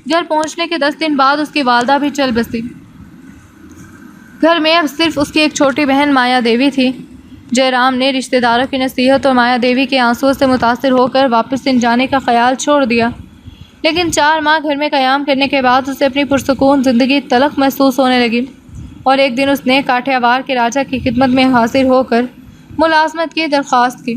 گھر پہنچنے کے 10 دن بعد اس کی والدہ بھی چل بسی۔ گھر میں اب صرف اس کی ایک چھوٹی بہن مایا دیوی تھی۔ جے رام نے رشتہ داروں کی نصیحت اور مایا دیوی کے آنسوؤں سے متاثر ہو کر واپس سندھ جانے کا خیال چھوڑ دیا، لیکن 4 ماہ گھر میں قیام کرنے کے بعد اسے اپنی پرسکون زندگی تلخ محسوس ہونے لگی اور ایک دن اس نے کاٹھیا وار کے راجا کی خدمت میں حاضر ہو کر ملازمت کی درخواست کی۔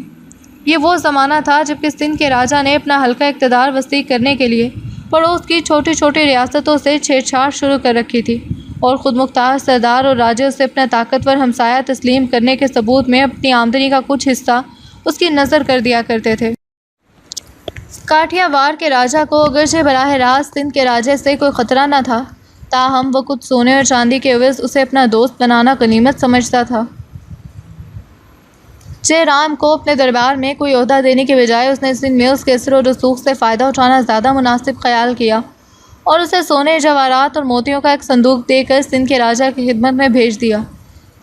یہ وہ زمانہ تھا جب کہ سندھ کے راجا نے اپنا حلقہ اقتدار وسیع کرنے کے لیے پڑوس کی چھوٹی چھوٹی ریاستوں سے چھیڑ چھاڑ شروع کر رکھی تھی اور خود مختار سردار اور راجے اسے اپنا طاقتور ہمسایہ تسلیم کرنے کے ثبوت میں اپنی آمدنی کا کچھ حصہ اس کی نظر کر دیا کرتے تھے۔ کاٹھیا وار کے راجا کو اگرچہ براہ راست سندھ کے راجے سے کوئی خطرہ نہ تھا، تاہم وہ کچھ سونے اور چاندی کے عوض اسے اپنا دوست بنانا غنیمت سمجھتا تھا۔ جے رام کو اپنے دربار میں کوئی عہدہ دینے کے بجائے اس نے سندھ میں اس کے اثر و رسوخ سے فائدہ اٹھانا زیادہ مناسب خیال کیا اور اسے سونے، جواہرات اور موتیوں کا ایک صندوق دے کر سندھ کے راجا کی خدمت میں بھیج دیا۔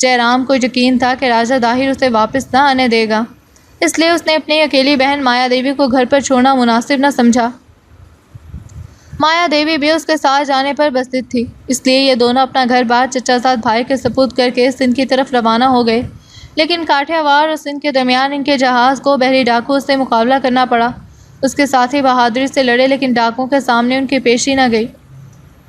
جے رام کو یقین تھا کہ راجا داہر اسے واپس نہ آنے دے گا، اس لیے اس نے اپنی اکیلی بہن مایا دیوی کو گھر پر چھوڑنا مناسب نہ سمجھا۔ مایا دیوی بھی اس کے ساتھ جانے پر بستت تھی، اس لیے یہ دونوں اپنا گھر بار چچا زاد بھائی کے سپرد کر کے سندھ کی طرف روانہ ہو گئے۔ لیکن کاٹھیاواڑ اور سندھ کے درمیان ان کے جہاز کو بحری ڈاکوؤں سے مقابلہ کرنا پڑا۔ اس کے ساتھی بہادری سے لڑے لیکن ڈاکوؤں کے سامنے ان کی پیشی نہ گئی۔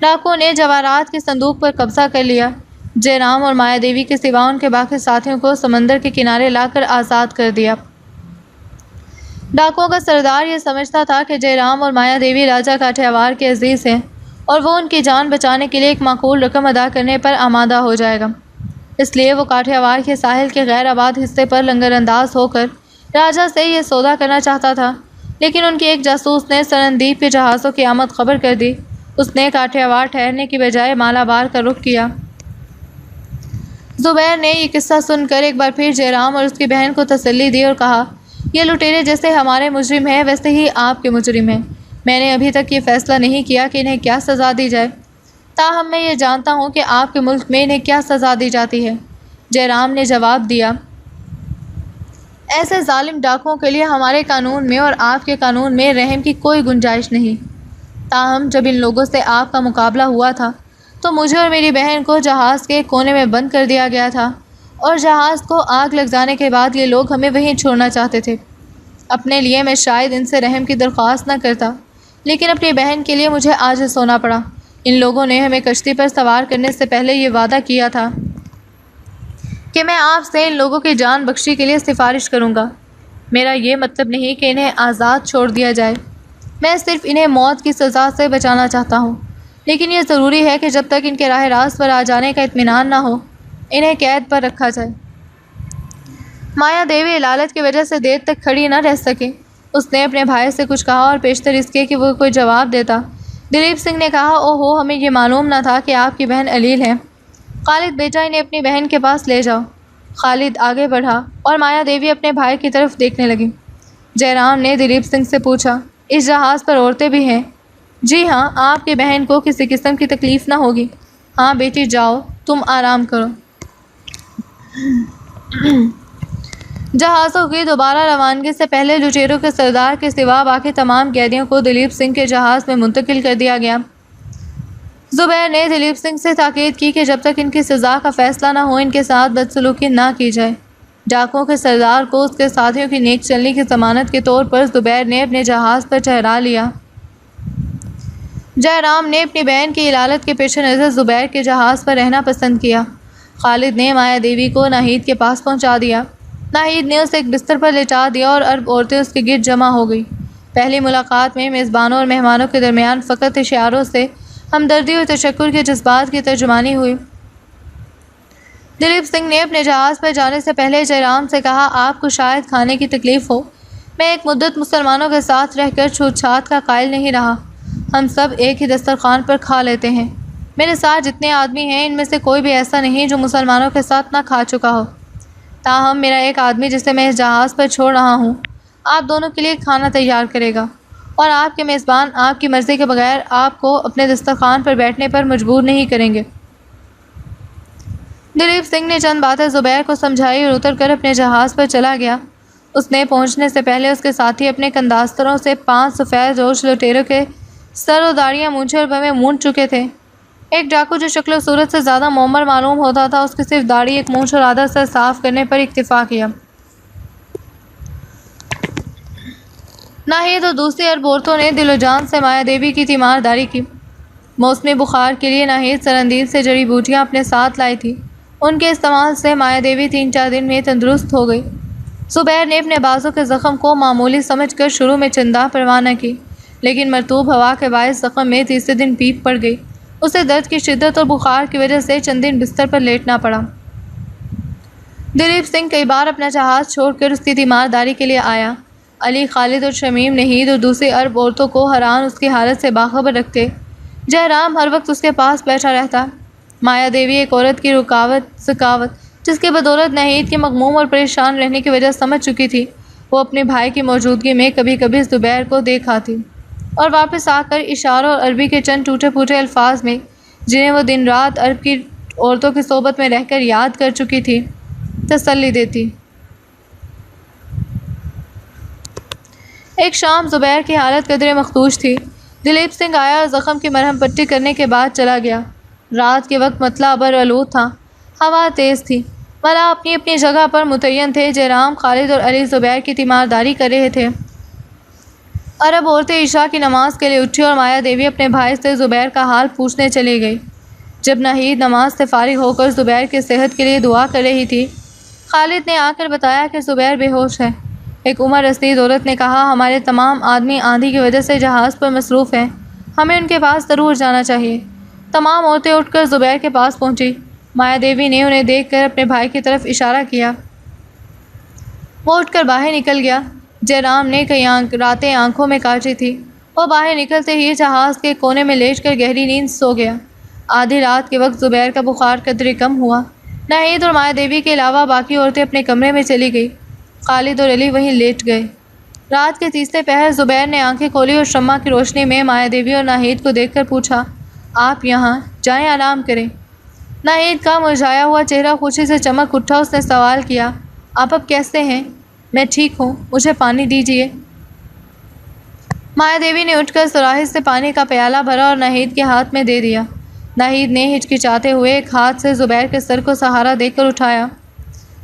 ڈاکوؤں نے جواہرات کے صندوق پر قبضہ کر لیا۔ جے رام اور مایا دیوی کے سوا ان کے باقی ساتھیوں کو سمندر کے کنارے لا کر آزاد کر دیا۔ ڈاکوؤں کا سردار یہ سمجھتا تھا کہ جے رام اور مایا دیوی راجا کاٹھیاواڑ کے عزیز ہیں اور وہ ان کی جان بچانے کے لیے ایک معقول رقم ادا کرنے پر آمادہ ہو جائے گا۔ اس لیے وہ کاٹھیاواڑ کے ساحل کے غیر آباد حصے پر لنگر انداز ہو کر راجا سے یہ سودا کرنا چاہتا تھا، لیکن ان کے ایک جاسوس نے سرندیپ کے جہازوں کی آمد خبر کر دی۔ اس نے کاٹھیاواڑ ٹھہرنے کی بجائے مالابار کا رخ کیا۔ زبیر نے یہ قصہ سن کر ایک بار پھر جے رام اور اس کی بہن کو تسلی دی اور کہا، یہ لٹیرے جیسے ہمارے مجرم ہیں ویسے ہی آپ کے مجرم ہیں۔ میں نے ابھی تک یہ فیصلہ نہیں کیا کہ انہیں کیا سزا دی جائے، تاہم میں یہ جانتا ہوں کہ آپ کے ملک میں انہیں کیا سزا دی جاتی ہے۔ جے رام نے جواب دیا، ایسے ظالم ڈاکوؤں کے لیے ہمارے قانون میں اور آپ کے قانون میں رحم کی کوئی گنجائش نہیں۔ تاہم جب ان لوگوں سے آپ کا مقابلہ ہوا تھا تو مجھے اور میری بہن کو جہاز کے کونے میں بند کر دیا گیا تھا اور جہاز کو آگ لگ جانے کے بعد یہ لوگ ہمیں وہیں چھوڑنا چاہتے تھے۔ اپنے لیے میں شاید ان سے رحم کی درخواست نہ کرتا، لیکن اپنی بہن کے لیے مجھے عاجز ہونا پڑا۔ ان لوگوں نے ہمیں کشتی پر سوار کرنے سے پہلے یہ وعدہ کیا تھا کہ میں آپ سے ان لوگوں کی جان بخشی کے لیے سفارش کروں گا۔ میرا یہ مطلب نہیں کہ انہیں آزاد چھوڑ دیا جائے، میں صرف انہیں موت کی سزا سے بچانا چاہتا ہوں، لیکن یہ ضروری ہے کہ جب تک ان کے راہ راست پر آ جانے کا اطمینان نہ ہو انہیں قید پر رکھا جائے۔ مایا دیوی علالت کی وجہ سے دیر تک کھڑی نہ رہ سکے۔ اس نے اپنے بھائی سے کچھ کہا اور پیشتر اس کے کہ وہ کوئی جواب دیتا۔ دلیپ سنگھ نے کہا، اوہو، ہمیں یہ معلوم نہ تھا کہ آپ کی بہن علیل ہے۔ خالد بیٹا، انہیں اپنی بہن کے پاس لے جاؤ۔ خالد آگے بڑھا اور مایا دیوی اپنے بھائی کی طرف دیکھنے لگی۔ جے رام نے دلیپ سنگھ سے پوچھا، اس جہاز پر عورتیں بھی ہیں؟ جی ہاں، آپ کی بہن کو کسی قسم کی تکلیف نہ ہوگی۔ ہاں بیٹی، جاؤ، تم آرام کرو۔ جہازوں کی دوبارہ روانگی سے پہلے لٹیروں کے سردار کے سوا باقی تمام قیدیوں کو دلیپ سنگھ کے جہاز میں منتقل کر دیا گیا۔ زبیر نے دلیپ سنگھ سے تاکید کی کہ جب تک ان کی سزا کا فیصلہ نہ ہو ان کے ساتھ بدسلوکی نہ کی جائے۔ ڈاکوؤں کے سردار کو اس کے ساتھیوں کی نیک چلنی کی ضمانت کے طور پر زبیر نے اپنے جہاز پر ٹھہرا لیا۔ جے رام نے اپنی بہن کی علالت کے پیش نظر زبیر کے جہاز پر رہنا پسند کیا۔ خالد نے مایا دیوی کو ناہید کے پاس پہنچا دیا۔ ناہید نے اسے ایک بستر پر لٹا دیا اور عرب عورتیں اس کے گرد جمع ہو گئی۔ پہلی ملاقات میں میزبانوں اور مہمانوں کے درمیان فقط اشاروں سے ہمدردی اور تشکر کے جذبات کی ترجمانی ہوئی۔ دلیپ سنگھ نے اپنے جہاز پر جانے سے پہلے جے رام سے کہا، آپ کو شاید کھانے کی تکلیف ہو، میں ایک مدت مسلمانوں کے ساتھ رہ کر چھوت چھات کا قائل نہیں رہا۔ ہم سب ایک ہی دسترخوان پر کھا لیتے ہیں۔ میرے ساتھ جتنے آدمی ہیں ان میں سے کوئی بھی ایسا نہیں جو مسلمانوں کے ساتھ نہ کھا چکا ہو۔ تاہم میرا ایک آدمی جسے میں اس جہاز پر چھوڑ رہا ہوں آپ دونوں کے لیے کھانا تیار کرے گا، اور آپ کے میزبان آپ کی مرضی کے بغیر آپ کو اپنے دسترخوان پر بیٹھنے پر مجبور نہیں کریں گے۔ دلیپ سنگھ نے چند باتیں زبیر کو سمجھائی اور اتر کر اپنے جہاز پر چلا گیا۔ اس نے پہنچنے سے پہلے اس کے ساتھی اپنے کنداستروں سے 5 سفید روش لٹیروں کے سر و داڑیاں مونچھے اور بمیں مونڈ چکے تھے۔ ایک ڈاکو جو شکل و صورت سے زیادہ معمر معلوم ہوتا تھا، اس کی صرف داڑھی، ایک مونچھ اور آدھا سر صاف کرنے پر اکتفا کیا۔ ناہید اور دوسری عرب عورتوں نے دل و جان سے مایا دیوی کی تیمارداری کی۔ موسمی بخار کے لیے ناہید سرندیپ سے جڑی بوٹیاں اپنے ساتھ لائی تھی۔ ان کے استعمال سے مایا دیوی 3-4 دن میں تندرست ہو گئی۔ زبیر نے اپنے بازو کے زخم کو معمولی سمجھ کر شروع میں چندہ پرواہ نہ کی، لیکن مرطوب ہوا کے باعث زخم میں تیسرے دن پیپ پڑ گئی۔ اسے درد کی شدت اور بخار کی وجہ سے چند دن بستر پر لیٹنا پڑا۔ دلیپ سنگھ کئی بار اپنا جہاز چھوڑ کر اس کی تیمارداری کے لیے آیا۔ علی، خالد اور شمیم، نہید اور دوسری عرب عورتوں کو حیران اس کی حالت سے باخبر رکھتے۔ جے رام ہر وقت اس کے پاس بیٹھا رہتا۔ مایا دیوی ایک عورت کی ذکاوت جس کی بدولت نہید کے مغموم اور پریشان رہنے کی وجہ سمجھ چکی تھی، وہ اپنے بھائی کی موجودگی میں کبھی کبھی زبیر کو دیکھ آتی اور واپس آ کر اشاروں اور عربی کے چند ٹوٹے پھوٹے الفاظ میں، جنہیں وہ دن رات عرب کی عورتوں کی صحبت میں رہ کر یاد کر چکی تھی، تسلی دیتی۔ ایک شام زبیر کی حالت قدرے مخدوش تھی۔ دلیپ سنگھ آیا اور زخم کی مرہم پٹی کرنے کے بعد چلا گیا۔ رات کے وقت مطلع ابر آلود تھا، ہوا تیز تھی، ملا اپنی اپنی جگہ پر متعین تھے۔ جے رام، خالد اور علی زبیر کی تیمارداری کر رہے تھے۔ عرب عورتیں عشاء کی نماز کے لیے اٹھی اور مایا دیوی اپنے بھائی سے زبیر کا حال پوچھنے چلی گئی۔ جب ناہید نماز سے فارغ ہو کر زبیر کی صحت کے لیے دعا کر رہی تھی، خالد نے آ کر بتایا کہ زبیر بے ہوش ہے۔ ایک عمر رسید عورت نے کہا، ہمارے تمام آدمی آندھی کی وجہ سے جہاز پر مصروف ہیں، ہمیں ان کے پاس ضرور جانا چاہیے۔ تمام عورتیں اٹھ کر زبیر کے پاس پہنچی۔ مایا دیوی نے انہیں دیکھ کر اپنے بھائی کی طرف اشارہ کیا۔ وہ اٹھ کر باہر نکل گیا۔ جے رام نے کئی راتیں آنکھوں میں کاٹی تھی۔ وہ باہر نکلتے ہی جہاز کے کونے میں لیٹ کر گہری نیند سو گیا۔ آدھی رات کے وقت زبیر کا بخار قدرے کم ہوا۔ ناہید اور مایا دیوی کے علاوہ باقی عورتیں اپنے کمرے میں چلی گئی۔ خالد اور علی وہیں لیٹ گئے۔ رات کے تیسرے پہر زبیر نے آنکھیں کھولی اور شمع کی روشنی میں مایا دیوی اور ناہید کو دیکھ کر پوچھا، آپ یہاں؟ جائیں آرام کریں۔ ناہید کا مرجھایا ہوا چہرہ خوشی سے چمک اٹھا۔ اس نے سوال کیا، آپ اب کیسے ہیں؟ میں ٹھیک ہوں، مجھے پانی دیجیے۔ مایا دیوی نے اٹھ کر سراہی سے پانی کا پیالہ بھرا اور ناہید کے ہاتھ میں دے دیا۔ ناہید نے ہچکچاتے ہوئے ایک ہاتھ سے زبیر کے سر کو سہارا دے کر اٹھایا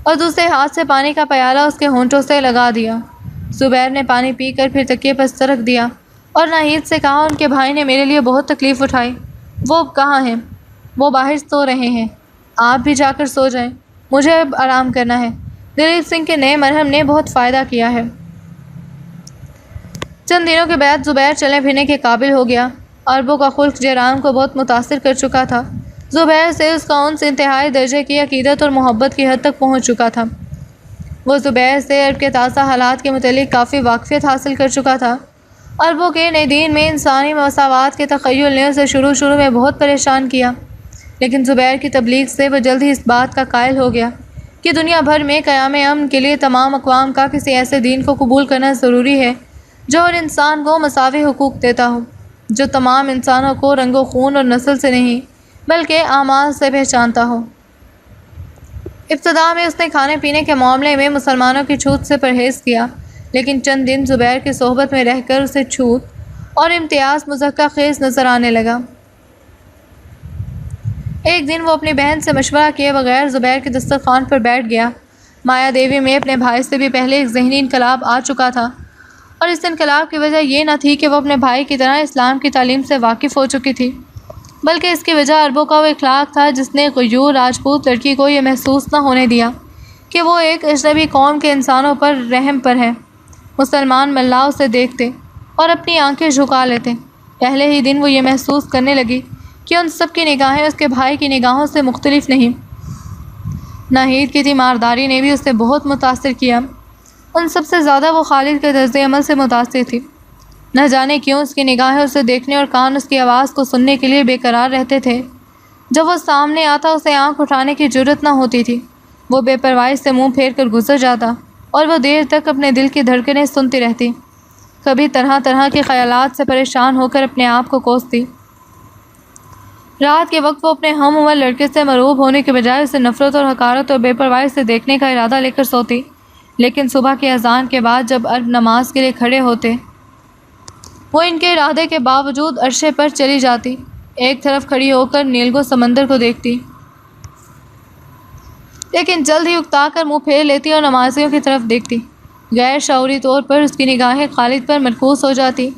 اور دوسرے ہاتھ سے پانی کا پیالہ اس کے ہونٹوں سے لگا دیا۔ زبیر نے پانی پی کر پھر تکیے پر سر رکھ دیا اور ناہید سے کہا، ان کے بھائی نے میرے لیے بہت تکلیف اٹھائی، وہ اب کہاں ہیں؟ وہ باہر سو رہے ہیں، آپ بھی جا کر سو جائیں، مجھے اب آرام کرنا ہے۔ دلیپ سنگھ کے نئے مرہم نے بہت فائدہ کیا ہے۔ چند دنوں کے بعد زبیر چلنے پھرنے کے قابل ہو گیا۔ عربوں کا خلق جے رام کو بہت متاثر کر چکا تھا۔ زبیر سے اس کا انس انتہائی درجے کی عقیدت اور محبت کی حد تک پہنچ چکا تھا۔ وہ زبیر سے عرب کے تازہ حالات کے متعلق کافی واقفیت حاصل کر چکا تھا۔ عربوں کے نئے دین میں انسانی مساوات کے تخیل نے اسے شروع میں بہت پریشان کیا، لیکن زبیر کی تبلیغ سے وہ جلد ہی اس بات کا قائل ہو گیا کہ دنیا بھر میں قیام امن کے لیے تمام اقوام کا کسی ایسے دین کو قبول کرنا ضروری ہے جو ہر انسان کو مساوی حقوق دیتا ہو، جو تمام انسانوں کو رنگ و خون اور نسل سے نہیں بلکہ اعمال سے پہچانتا ہو۔ ابتدا میں اس نے کھانے پینے کے معاملے میں مسلمانوں کی چھوٹ سے پرہیز کیا، لیکن چند دن زبیر کی صحبت میں رہ کر اسے چھوٹ اور امتیاز مضحکہ خیز نظر آنے لگا۔ ایک دن وہ اپنی بہن سے مشورہ کیے بغیر زبیر کے دسترخوان پر بیٹھ گیا۔ مایا دیوی میں اپنے بھائی سے بھی پہلے ایک ذہنی انقلاب آ چکا تھا، اور اس انقلاب کی وجہ یہ نہ تھی کہ وہ اپنے بھائی کی طرح اسلام کی تعلیم سے واقف ہو چکی تھی، بلکہ اس کی وجہ عربوں کا وہ اخلاق تھا جس نے غیور راجپوت لڑکی کو یہ محسوس نہ ہونے دیا کہ وہ ایک اجنبی قوم کے انسانوں پر رحم پر ہے۔ مسلمان ملا اسے دیکھتے اور اپنی آنکھیں جھکا لیتے۔ پہلے ہی دن وہ یہ محسوس کرنے لگی کہ ان سب کی نگاہیں اس کے بھائی کی نگاہوں سے مختلف نہیں۔ ناہید کی تیمارداری نے بھی اسے بہت متاثر کیا۔ ان سب سے زیادہ وہ خالد کے طرز عمل سے متاثر تھی۔ نہ جانے کیوں اس کی نگاہیں اسے دیکھنے اور کان اس کی آواز کو سننے کے لیے بے قرار رہتے تھے۔ جب وہ سامنے آتا اسے آنکھ اٹھانے کی جرأت نہ ہوتی تھی۔ وہ بے پرواہی سے منہ پھیر کر گزر جاتا اور وہ دیر تک اپنے دل کی دھڑکنیں سنتی رہتی، کبھی طرح طرح کے خیالات سے پریشان ہو کر اپنے آپ کو کوستی۔ رات کے وقت وہ اپنے ہم عمر لڑکے سے مرعوب ہونے کے بجائے اسے نفرت اور حقارت اور بے پرواہی سے دیکھنے کا ارادہ لے کر سوتی، لیکن صبح کی اذان کے بعد جب عرب نماز کے لیے کھڑے ہوتے، وہ ان کے ارادے کے باوجود عرشے پر چلی جاتی، ایک طرف کھڑی ہو کر نیلگوں سمندر کو دیکھتی، لیکن جلد ہی اکتا کر منہ پھیر لیتی اور نمازیوں کی طرف دیکھتی۔ غیر شعوری طور پر اس کی نگاہیں خالد پر مرکوز ہو جاتی۔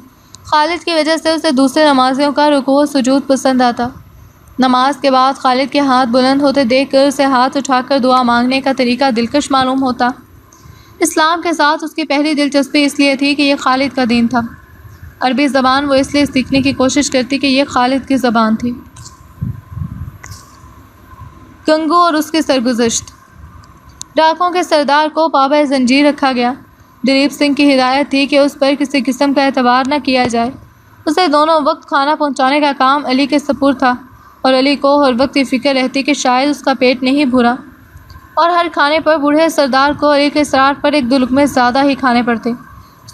خالد کی وجہ سے اسے دوسرے نمازیوں کا رکوع و سجود پسند آتا۔ نماز کے بعد خالد کے ہاتھ بلند ہوتے دیکھ کر اسے ہاتھ اٹھا کر دعا مانگنے کا طریقہ دلکش معلوم ہوتا۔ اسلام کے ساتھ اس کی پہلی دلچسپی اس لیے تھی کہ یہ خالد کا دین تھا۔ عربی زبان وہ اس لیے سیکھنے کی کوشش کرتی کہ یہ خالد کی زبان تھی۔ گنگو اور اس کی سرگزشت۔ ڈاکوؤں کے سردار کو پابند زنجیر رکھا گیا۔ دلیپ سنگھ کی ہدایت تھی کہ اس پر کسی قسم کا اعتبار نہ کیا جائے۔ اسے دونوں وقت کھانا پہنچانے کا کام علی کے سپرد تھا، اور علی کو ہر وقت یہ فکر رہتی کہ شاید اس کا پیٹ نہیں بھرا، اور ہر کھانے پر بوڑھے سردار کو علی کے اصرار پر ایک دو لقمے زیادہ ہی کھانے پڑتے۔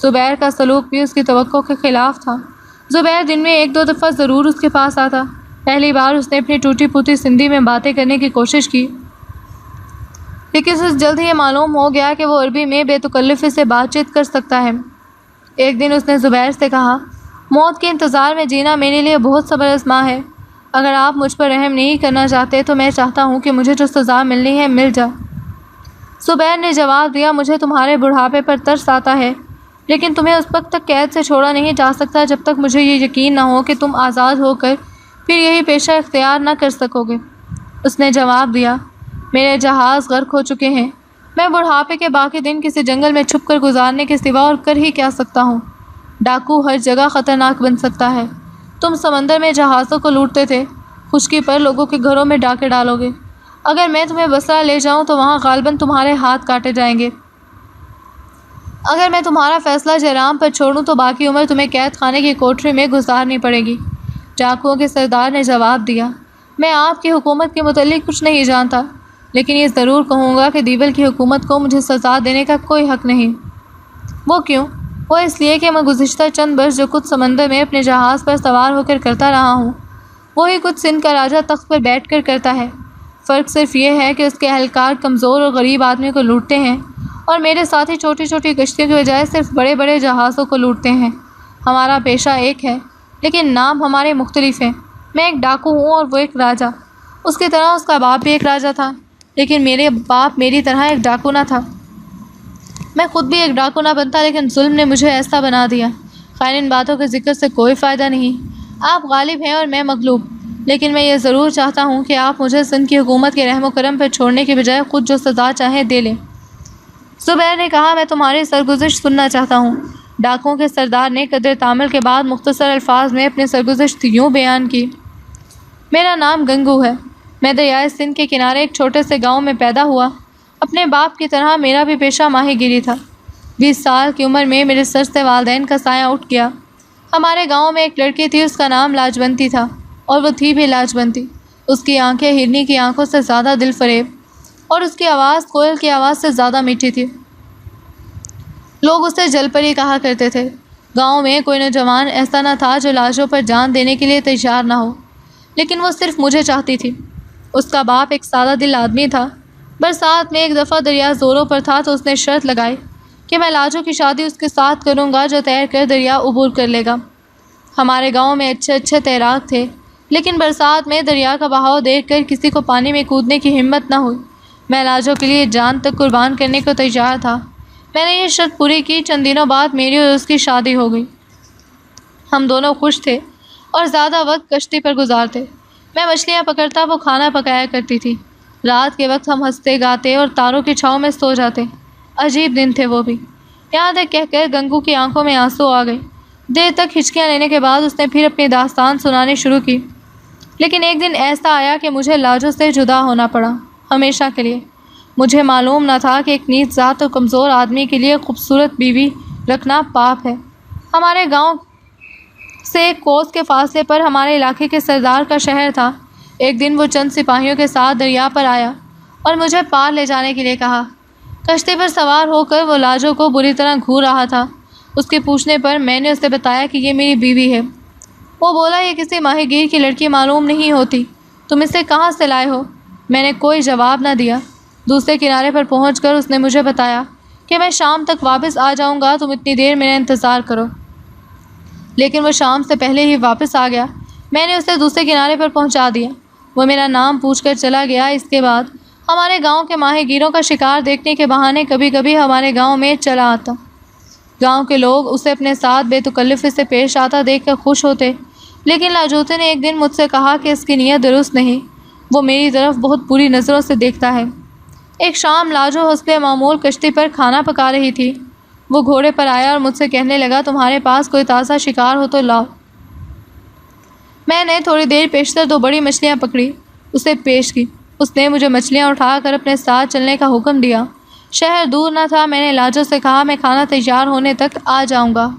زبیر کا سلوک بھی اس کی توقع کے خلاف تھا۔ زبیر دن میں ایک دو دفعہ ضرور اس کے پاس آتا۔ پہلی بار اس نے اپنی ٹوٹی پھوٹی سندھی میں باتیں کرنے کی کوشش کی، لیکن اسے جلد ہی یہ معلوم ہو گیا کہ وہ عربی میں بے تکلفی سے بات چیت کر سکتا ہے۔ ایک دن اس نے زبیر سے کہا، موت کے انتظار میں جینا میرے لیے بہت صبر آزما ہے۔ اگر آپ مجھ پر رحم نہیں کرنا چاہتے تو میں چاہتا ہوں کہ مجھے جو سزا ملنی ہے مل جائے۔ زبیر نے جواب دیا، مجھے تمہارے بڑھاپے پر ترس آتا ہے، لیکن تمہیں اس وقت تک قید سے چھوڑا نہیں جا سکتا جب تک مجھے یہ یقین نہ ہو کہ تم آزاد ہو کر پھر یہی پیشہ اختیار نہ کر سکو گے۔ اس نے جواب دیا، میرے جہاز غرق ہو چکے ہیں، میں بڑھاپے کے باقی دن کسی جنگل میں چھپ کر گزارنے کے سوا اور کر ہی کیا سکتا ہوں؟ ڈاکو ہر جگہ خطرناک بن سکتا ہے۔ تم سمندر میں جہازوں کو لوٹتے تھے، خشکی پر لوگوں کے گھروں میں ڈاکے ڈالو گے۔ اگر میں تمہیں بصرہ لے جاؤں تو وہاں غالباً تمہارے ہاتھ کاٹے جائیں گے۔ اگر میں تمہارا فیصلہ جہرام پر چھوڑوں تو باقی عمر تمہیں قید خانے کی کوٹری میں گزارنی پڑے گی۔ ڈاکوؤں کے سردار نے جواب دیا، میں آپ کی حکومت کے متعلق کچھ نہیں جانتا، لیکن یہ ضرور کہوں گا کہ دیول کی حکومت کو مجھے سزا دینے کا کوئی حق نہیں۔ وہ کیوں؟ وہ اس لیے کہ میں گزشتہ چند برس جو کچھ سمندر میں اپنے جہاز پر سوار ہو کر کرتا رہا ہوں، وہی کچھ سندھ کا راجہ تخت پر بیٹھ کر کرتا ہے۔ فرق صرف یہ ہے کہ اس کے اہلکار کمزور اور غریب آدمی کو لوٹتے ہیں اور میرے ساتھی چھوٹی چھوٹی کشتیوں کی بجائے صرف بڑے بڑے جہازوں کو لوٹتے ہیں۔ ہمارا پیشہ ایک ہے لیکن نام ہمارے مختلف ہیں۔ میں ایک ڈاکو ہوں اور وہ ایک راجہ۔ اس کی طرح اس کا باپ بھی ایک راجہ تھا، لیکن میرے باپ میری طرح ایک ڈاکو نہ تھا۔ میں خود بھی ایک ڈاکو نہ بنتا، لیکن ظلم نے مجھے ایسا بنا دیا۔ خیر، ان باتوں کے ذکر سے کوئی فائدہ نہیں۔ آپ غالب ہیں اور میں مغلوب، لیکن میں یہ ضرور چاہتا ہوں کہ آپ مجھے سندھ کی حکومت کے رحم و کرم پر چھوڑنے کے بجائے خود جو سزا چاہیں دے لیں۔ زبیر نے کہا، میں تمہاری سرگزشت سننا چاہتا ہوں۔ ڈاکوؤں کے سردار نے قدر تامل کے بعد مختصر الفاظ میں اپنی سرگزشت یوں بیان کی، میرا نام گنگو ہے، میں دریائے سندھ کے کنارے ایک چھوٹے سے گاؤں میں پیدا ہوا۔ اپنے باپ کی طرح میرا بھی پیشہ ماہی گیری تھا۔ 20 سال کی عمر میں میرے سر سے والدین کا سایہ اٹھ گیا۔ ہمارے گاؤں میں ایک لڑکی تھی، اس کا نام لاجونتی تھا، اور وہ تھی بھی لاجونتی۔ اس کی آنکھیں ہرنی کی آنکھوں سے زیادہ دل فریب اور اس کی آواز کوئل کی آواز سے زیادہ میٹھی تھی۔ لوگ اسے جل پری کہا کرتے تھے۔ گاؤں میں کوئی نوجوان ایسا نہ تھا جو لاجوں پر جان دینے کے لیے تیار نہ ہو، لیکن وہ صرف مجھے چاہتی تھی۔ اس کا باپ ایک سادہ دل آدمی تھا۔ برسات میں ایک دفعہ دریا زوروں پر تھا تو اس نے شرط لگائی کہ میں لاجو کی شادی اس کے ساتھ کروں گا جو تیر کر دریا عبور کر لے گا۔ ہمارے گاؤں میں اچھے اچھے تیراک تھے، لیکن برسات میں دریا کا بہاؤ دیکھ کر کسی کو پانی میں کودنے کی ہمت نہ ہوئی۔ میں لاجو کے لیے جان تک قربان کرنے کو تیار تھا۔ میں نے یہ شرط پوری کی۔ چند دنوں بعد میری اور اس کی شادی ہو گئی۔ ہم دونوں خوش تھے اور زیادہ وقت کشتی پر گزارتے۔ میں مچھلیاں پکڑتا، وہ کھانا پکایا کرتی تھی۔ رات کے وقت ہم ہنستے گاتے اور تاروں کی چھاؤں میں سو جاتے۔ عجیب دن تھے وہ بھی۔ یہاں تک کہہ کر گنگو کی آنکھوں میں آنسو آ گئے۔ دیر تک ہچکیاں لینے کے بعد اس نے پھر اپنی داستان سنانی شروع کی۔ لیکن ایک دن ایسا آیا کہ مجھے لاجو سے جدا ہونا پڑا، ہمیشہ کے لیے۔ مجھے معلوم نہ تھا کہ ایک نیچ ذات اور کمزور آدمی کے لیے خوبصورت بیوی رکھنا پاپ ہے۔ ہمارے گاؤں سے ایک کوس کے فاصلے پر ہمارے علاقے کے سردار کا شہر تھا۔ ایک دن وہ چند سپاہیوں کے ساتھ دریا پر آیا اور مجھے پار لے جانے کے لیے کہا۔ کشتی پر سوار ہو کر وہ لاجو کو بری طرح گھور رہا تھا۔ اس کے پوچھنے پر میں نے اسے بتایا کہ یہ میری بیوی ہے۔ وہ بولا، یہ کسی ماہی گیر کی لڑکی معلوم نہیں ہوتی، تم اسے کہاں سے لائے ہو؟ میں نے کوئی جواب نہ دیا۔ دوسرے کنارے پر پہنچ کر اس نے مجھے بتایا کہ میں شام تک واپس آ جاؤں گا، تم اتنی دیر میرا انتظار کرو۔ لیکن وہ شام سے پہلے ہی واپس آ گیا۔ میں نے اسے دوسرے کنارے پر پہنچا دیا۔ وہ میرا نام پوچھ کر چلا گیا۔ اس کے بعد ہمارے گاؤں کے ماہی گیروں کا شکار دیکھنے کے بہانے کبھی کبھی ہمارے گاؤں میں چلا آتا۔ گاؤں کے لوگ اسے اپنے ساتھ بے تکلفی سے پیش آتا دیکھ کر خوش ہوتے، لیکن لاجوتے نے ایک دن مجھ سے کہا کہ اس کی نیت درست نہیں، وہ میری طرف بہت بری نظروں سے دیکھتا ہے۔ ایک شام لاجو حسب معمول کشتی پر کھانا پکا رہی تھی۔ وہ گھوڑے پر آیا اور مجھ سے کہنے لگا، تمہارے پاس کوئی تازہ شکار ہو تو لاؤ۔ میں نے تھوڑی دیر پیشتر 2 بڑی مچھلیاں پکڑی، اسے پیش کی۔ اس نے مجھے مچھلیاں اٹھا کر اپنے ساتھ چلنے کا حکم دیا۔ شہر دور نہ تھا۔ میں نے لاجو سے کہا، میں کھانا تیار ہونے تک آ جاؤں گا۔